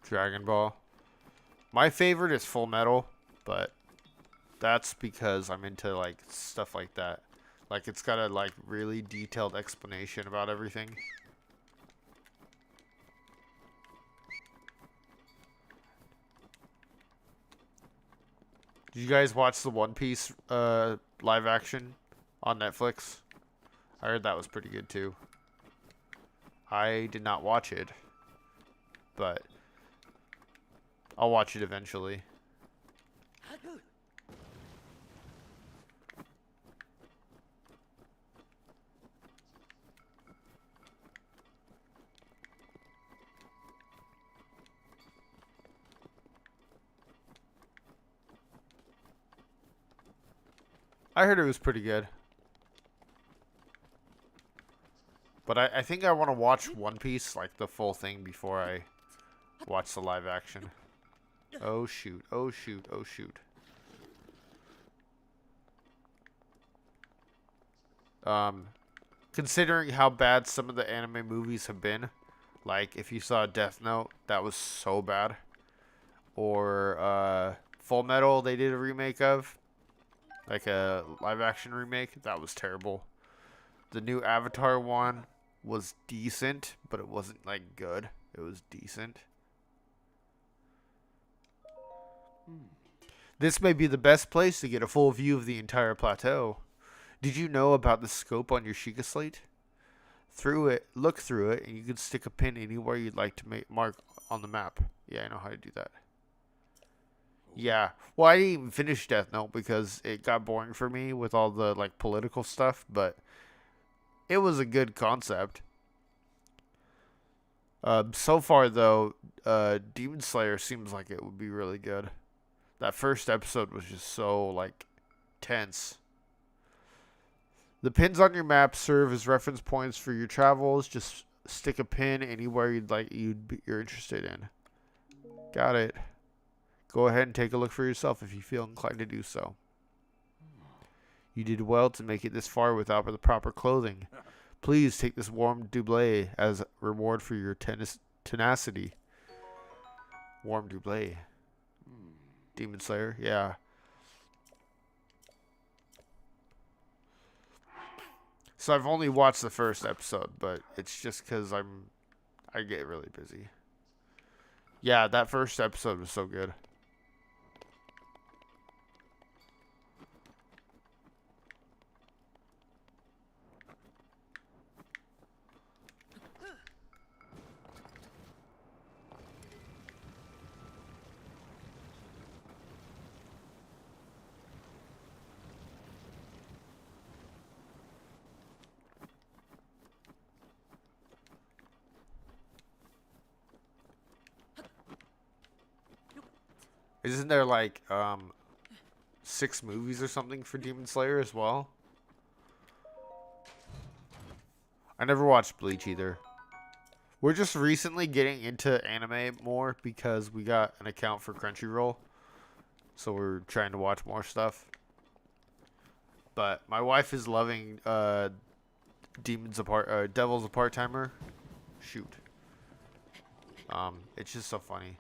Dragon Ball. My favorite is Full Metal, but that's because I'm into like stuff like that. Like it's got a like really detailed explanation about everything. Did you guys watch the One Piece live action on Netflix? I heard that was pretty good too. I did not watch it, but I'll watch it eventually. I heard it was pretty good. But I think I want to watch One Piece, like the full thing, before I watch the live action. Oh shoot, oh shoot, oh shoot. Um, Considering how bad some of the anime movies have been, like if you saw Death Note, that was so bad. Or Full Metal, they did a remake of, like a live action remake. That was terrible. The new Avatar one was decent, but it wasn't like good. It was decent. This may be the best place to get a full view of the entire plateau. Did you know about the scope on your Sheikah slate? Look through it, and you can stick a pin anywhere you'd like to mark on the map. Yeah, I know how to do that. Yeah. Well, I didn't even finish Death Note because it got boring for me with all the like political stuff, but it was a good concept. So far though, Demon Slayer seems like it would be really good. That first episode was just so like tense. The pins on your map serve as reference points for your travels. Just stick a pin anywhere you're interested in. Got it. Go ahead and take a look for yourself if you feel inclined to do so. You did well to make it this far without the proper clothing. Please take this warm doublet as reward for your tenacity. Warm doublet. Demon Slayer, yeah. So I've only watched the first episode, but it's just because I get really busy. Yeah, that first episode was so good. Isn't there like 6 movies or something for Demon Slayer as well? I never watched Bleach either. We're just recently getting into anime more because we got an account for Crunchyroll. So we're trying to watch more stuff. But my wife is loving Devil's a Part-Timer. Shoot. It's just so funny.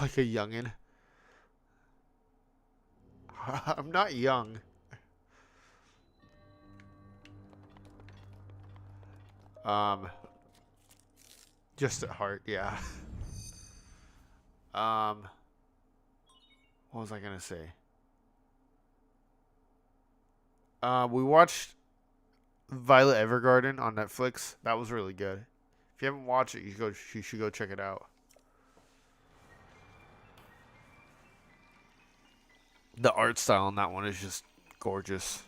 Like a youngin. I'm not young. Um, just at heart, yeah. What was I gonna say? We watched Violet Evergarden on Netflix. That was really good. If you haven't watched it, you should go check it out. The art style on that one is just gorgeous.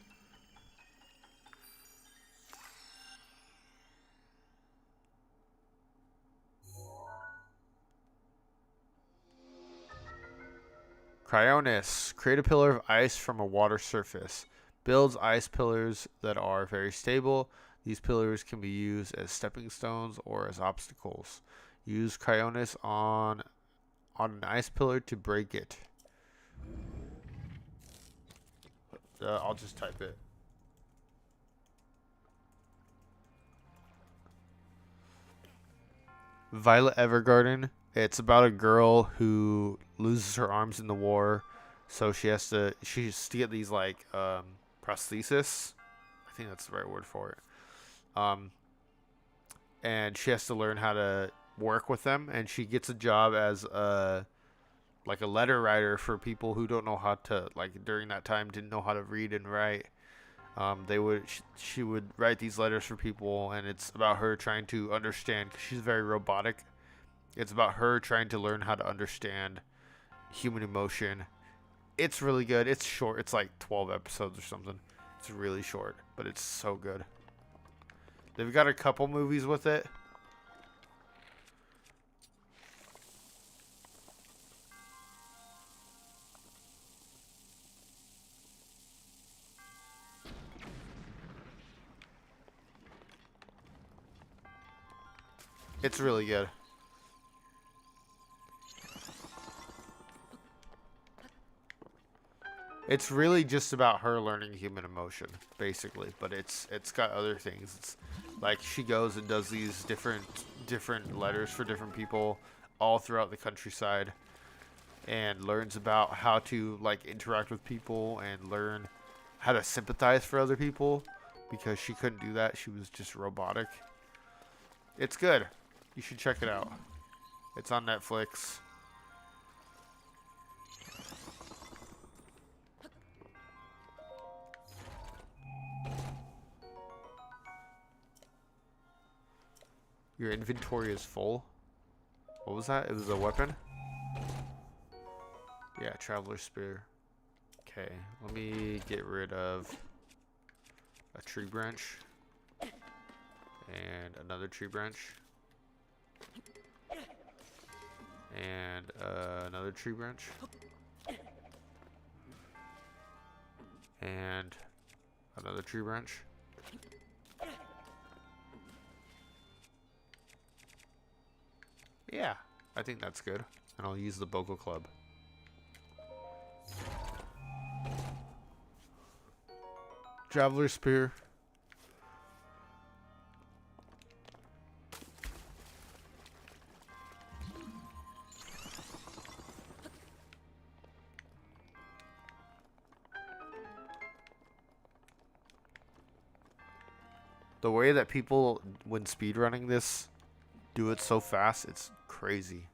Cryonis. Create a pillar of ice from a water surface. Builds ice pillars that are very stable. These pillars can be used as stepping stones or as obstacles. Use Cryonis on an ice pillar to break it. I'll just type it. Violet Evergarden. It's about a girl who loses her arms in the war, so she has to get these like prosthesis. I think that's the right word for it. Um, and she has to learn how to work with them, and she gets a job as a letter writer for people who don't know how to, like, during that time didn't know how to read and write. She would write these letters for people, and it's about her trying to understand because she's very robotic. It's about her trying to learn how to understand human emotion. It's really good. It's short. It's like 12 episodes or something. It's really short, but it's so good. They've got a couple movies with it. It's really good. It's really just about her learning human emotion, basically. But it's got other things. It's like she goes and does these different letters for different people all throughout the countryside, and learns about how to like interact with people and learn how to sympathize for other people because she couldn't do that. She was just robotic. It's good. You should check it out. It's on Netflix. Your inventory is full. What was that? It was a weapon? Yeah, Traveler's Spear. Okay, let me get rid of a tree branch. And another tree branch. And another tree branch. And another tree branch. Yeah, I think that's good. And I'll use the Bogle Club. Traveler's Spear. The way that people, when speedrunning this, do it so fast, it's crazy.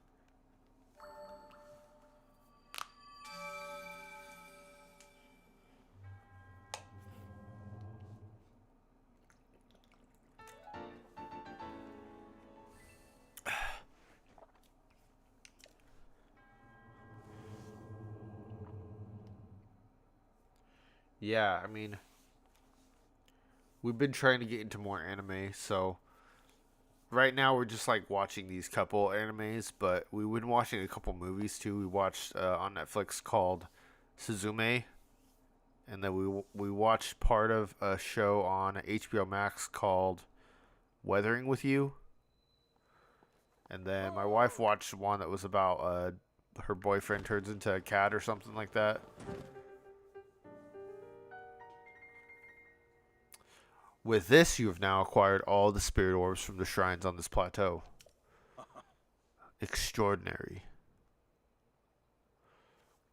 Yeah, I mean, we've been trying to get into more anime, so right now we're just like watching these couple animes, but we've been watching a couple movies too. We watched on Netflix called Suzume, and then we watched part of a show on HBO Max called Weathering with You, and then my wife watched one that was about her boyfriend turns into a cat or something like that. With this, you have now acquired all the spirit orbs from the shrines on this plateau. Extraordinary.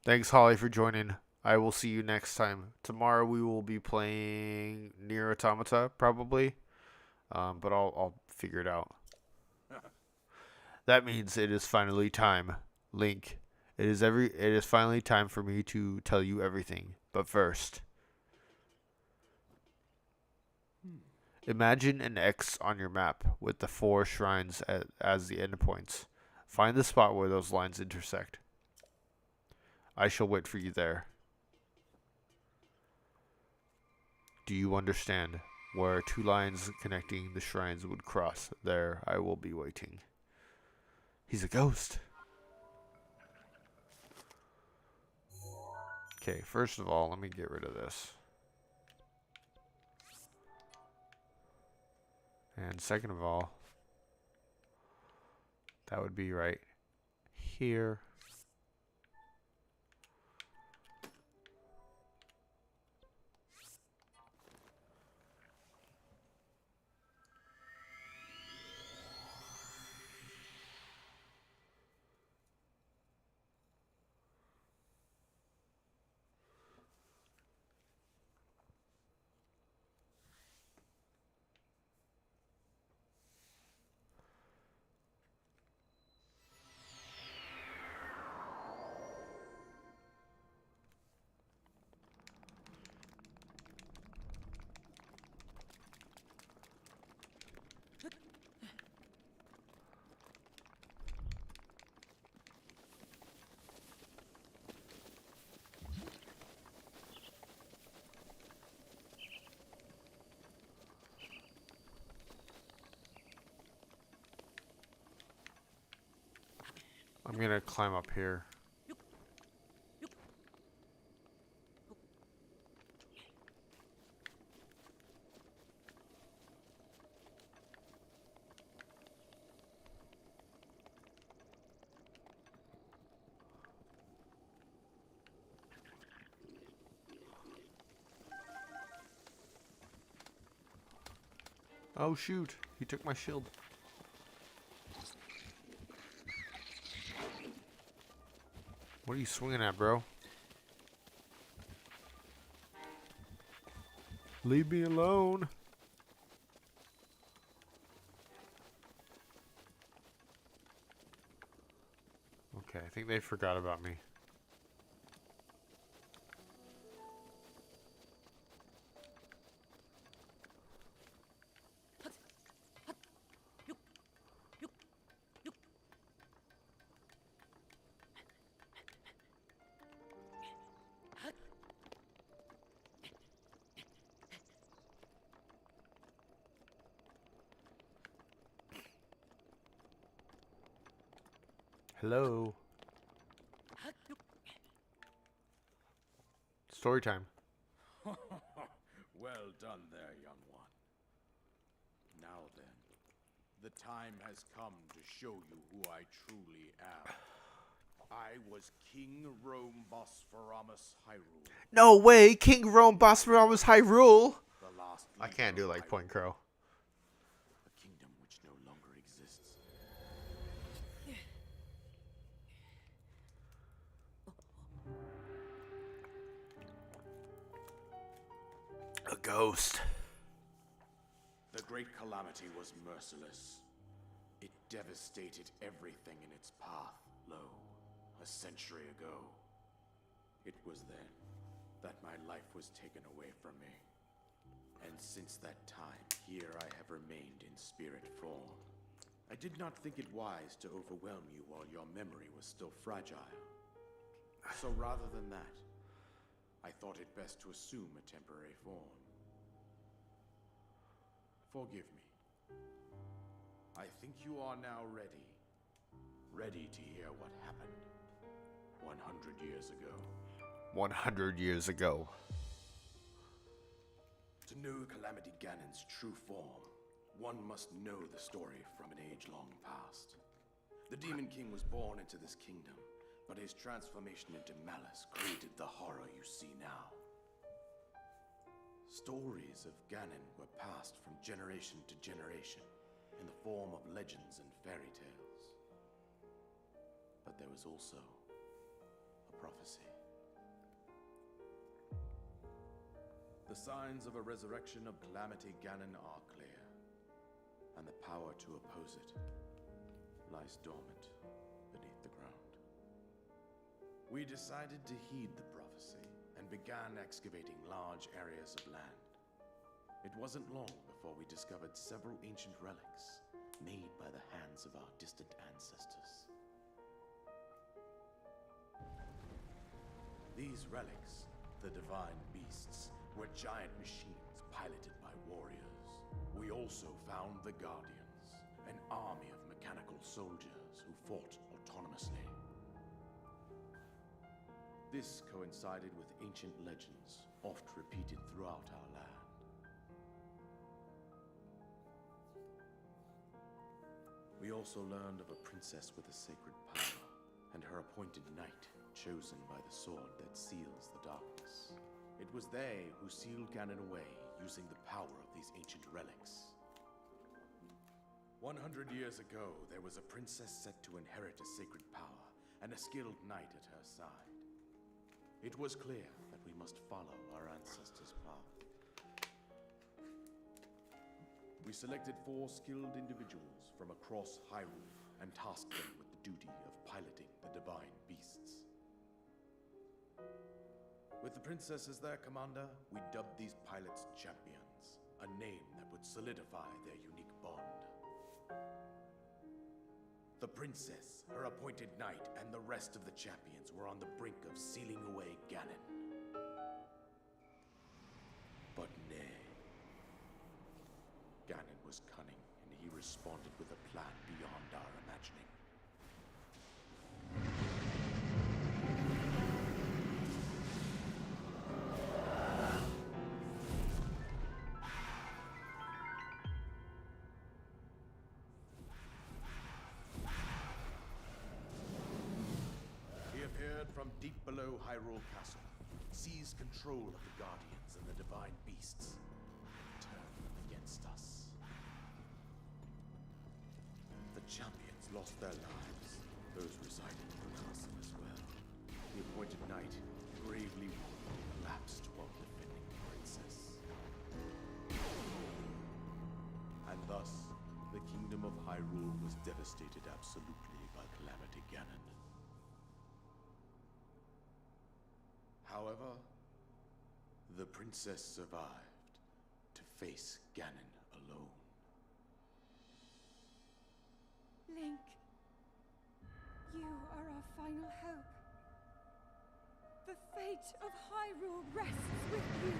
Thanks, Holly, for joining. I will see you next time. Tomorrow we will be playing Nier Automata, probably, but I'll figure it out. That means it is finally time, Link. It is finally time for me to tell you everything. But first, imagine an X on your map with the 4 shrines as the endpoints. Find the spot where those lines intersect. I shall wait for you there. Do you understand? Where 2 lines connecting the shrines would cross, there I will be waiting. He's a ghost. Okay, first of all, let me get rid of this. And second of all, that would be right here. I'm gonna climb up here. Oh shoot, he took my shield. What are you swinging at, bro? Leave me alone. Okay, I think they forgot about me. Hello. Story time. Well done there, young one. Now then, the time has come to show you who I truly am. I was King Rome Bosphoramus Hyrule, No way, King Rome Bosphoramus Hyrule. the last I can't do leader of like Point Hyrule, Crow. a kingdom which no longer exists. A ghost. The Great Calamity was merciless. It devastated everything in its path, lo, a century ago. It was then that my life was taken away from me. And since that time, here I have remained in spirit form. I did not think it wise to overwhelm you while your memory was still fragile. So rather than that, I thought it best to assume a temporary form. Forgive me. I think you are now ready. Ready to hear what happened 100 years ago. 100 years ago. To know Calamity Ganon's true form, one must know the story from an age long past. The Demon King was born into this kingdom, but his transformation into malice created the horror you see now. Stories of Ganon were passed from generation to generation in the form of legends and fairy tales. But there was also a prophecy. The signs of a resurrection of Calamity Ganon are clear, and the power to oppose it lies dormant beneath the ground. We decided to heed the prophecy and began excavating large areas of land. It wasn't long before we discovered several ancient relics made by the hands of our distant ancestors. These relics, the divine beasts, were giant machines piloted by warriors. We also found the Guardians, an army of mechanical soldiers who fought autonomously. This coincided with ancient legends, oft repeated throughout our land. We also learned of a princess with a sacred power, and her appointed knight, chosen by the sword that seals the darkness. It was they who sealed Ganon away, using the power of these ancient relics. 100 years ago, there was a princess set to inherit a sacred power, and a skilled knight at her side. It was clear that we must follow our ancestors' path. We selected 4 skilled individuals from across Hyrule and tasked them with the duty of piloting the divine beasts. With the princess as their commander, we dubbed these pilots champions, a name that would solidify their unique bond. The princess, her appointed knight, and the rest of the champions were on the brink of sealing away Ganon. But nay. Ganon was cunning, and he responded with a plan beyond our imagining. deep below Hyrule Castle, seize control of the Guardians and the divine beasts. Turn them against us. The champions lost their lives. Those residing in the castle as well. The appointed knight, gravely wounded, collapsed while defending the princess. And thus, the kingdom of Hyrule was devastated absolutely by Calamity Ganon. However, the princess survived to face Ganon alone. Link, you are our final hope. The fate of Hyrule rests with you.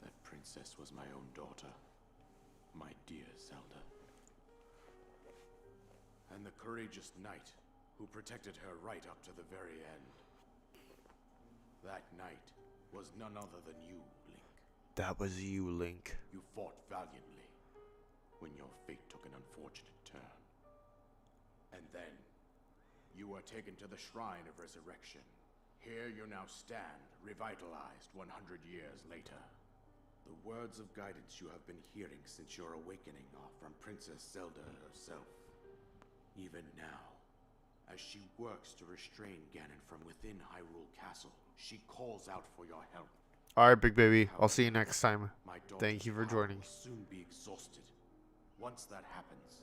That princess was my own daughter, my dear Zelda. And the courageous knight who protected her right up to the very end. That knight was none other than you, Link. That was you, Link. You fought valiantly when your fate took an unfortunate turn. And then, you were taken to the Shrine of Resurrection. Here you now stand, revitalized 100 years later. The words of guidance you have been hearing since your awakening are from Princess Zelda herself. Even now, as she works to restrain Ganon from within Hyrule Castle, she calls out for your help. Alright, big baby. I'll see you next time. My Thank you for joining. will soon be exhausted. Once that happens,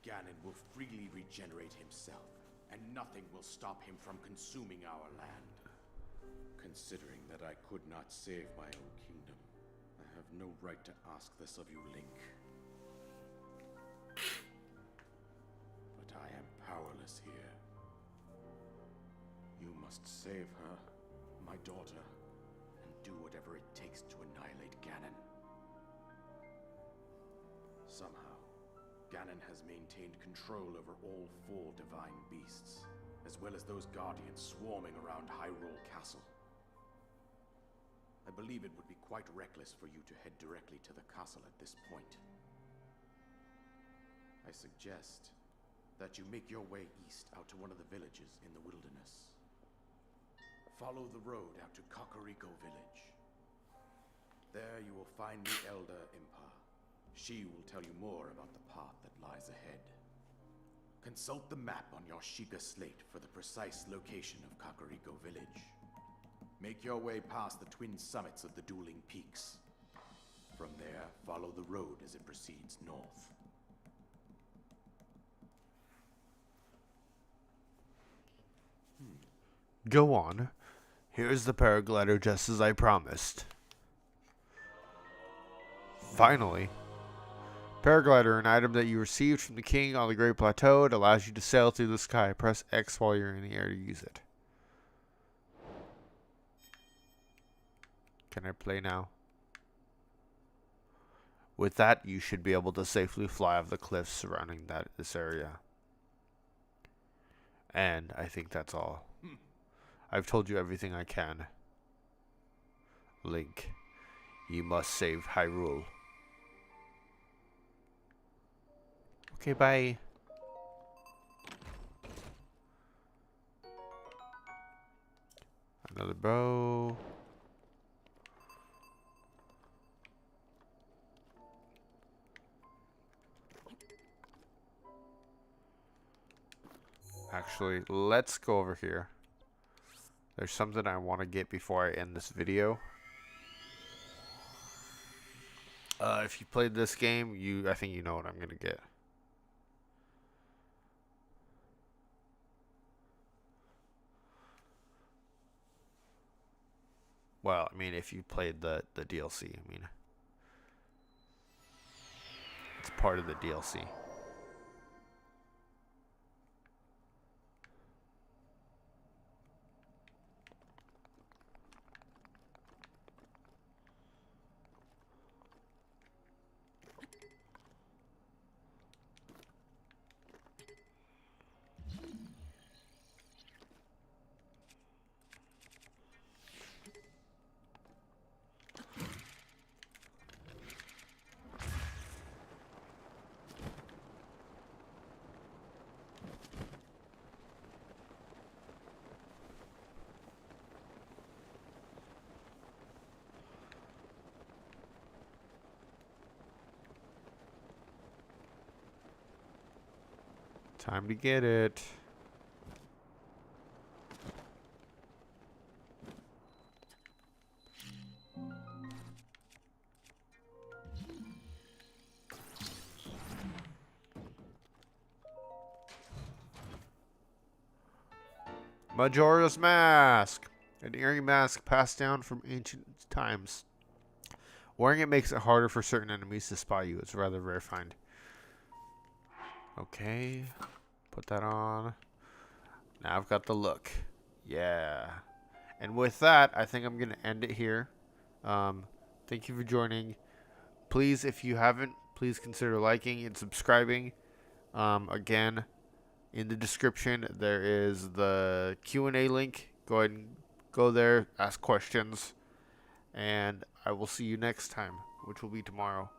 Ganon will freely regenerate himself, and nothing will stop him from consuming our land. Considering that I could not save my own kingdom, I have no right to ask this of you, Link. But I am powerless here. You must save her, my daughter, and do whatever it takes to annihilate Ganon. Somehow, Ganon has maintained control over all 4 divine beasts, as well as those guardians swarming around Hyrule Castle. I believe it would be quite reckless for you to head directly to the castle at this point. I suggest that you make your way east out to one of the villages in the wilderness. Follow the road out to Kakariko Village. There you will find the Elder Impa. She will tell you more about the path that lies ahead. Consult the map on your Sheikah slate for the precise location of Kakariko Village. Make your way past the twin summits of the dueling peaks. From there, follow the road as it proceeds north. Go on. Here's the paraglider just as I promised. Finally. Paraglider, an item that you received from the king on the Great Plateau. It allows you to sail through the sky. Press X while you're in the air to use it. Can I play now? With that, you should be able to safely fly off the cliffs surrounding this area. And I think that's all. I've told you everything I can. Link, you must save Hyrule. Okay, bye. Another bow. Actually, let's go over here. There's something I want to get before I end this video. If you played this game, I think you know what I'm gonna get. Well, I mean, if you played the DLC, I mean, it's part of the DLC. Time to get it. Majora's Mask. An eerie mask passed down from ancient times. Wearing it makes it harder for certain enemies to spot you. It's a rather rare find. Okay. Put that on. Now I've got the look. Yeah. And with that, I think I'm going to end it here. Thank you for joining. Please, if you haven't, please consider liking and subscribing. Again, in the description, there is the Q&A link. Go ahead and go there, ask questions, and I will see you next time, which will be tomorrow.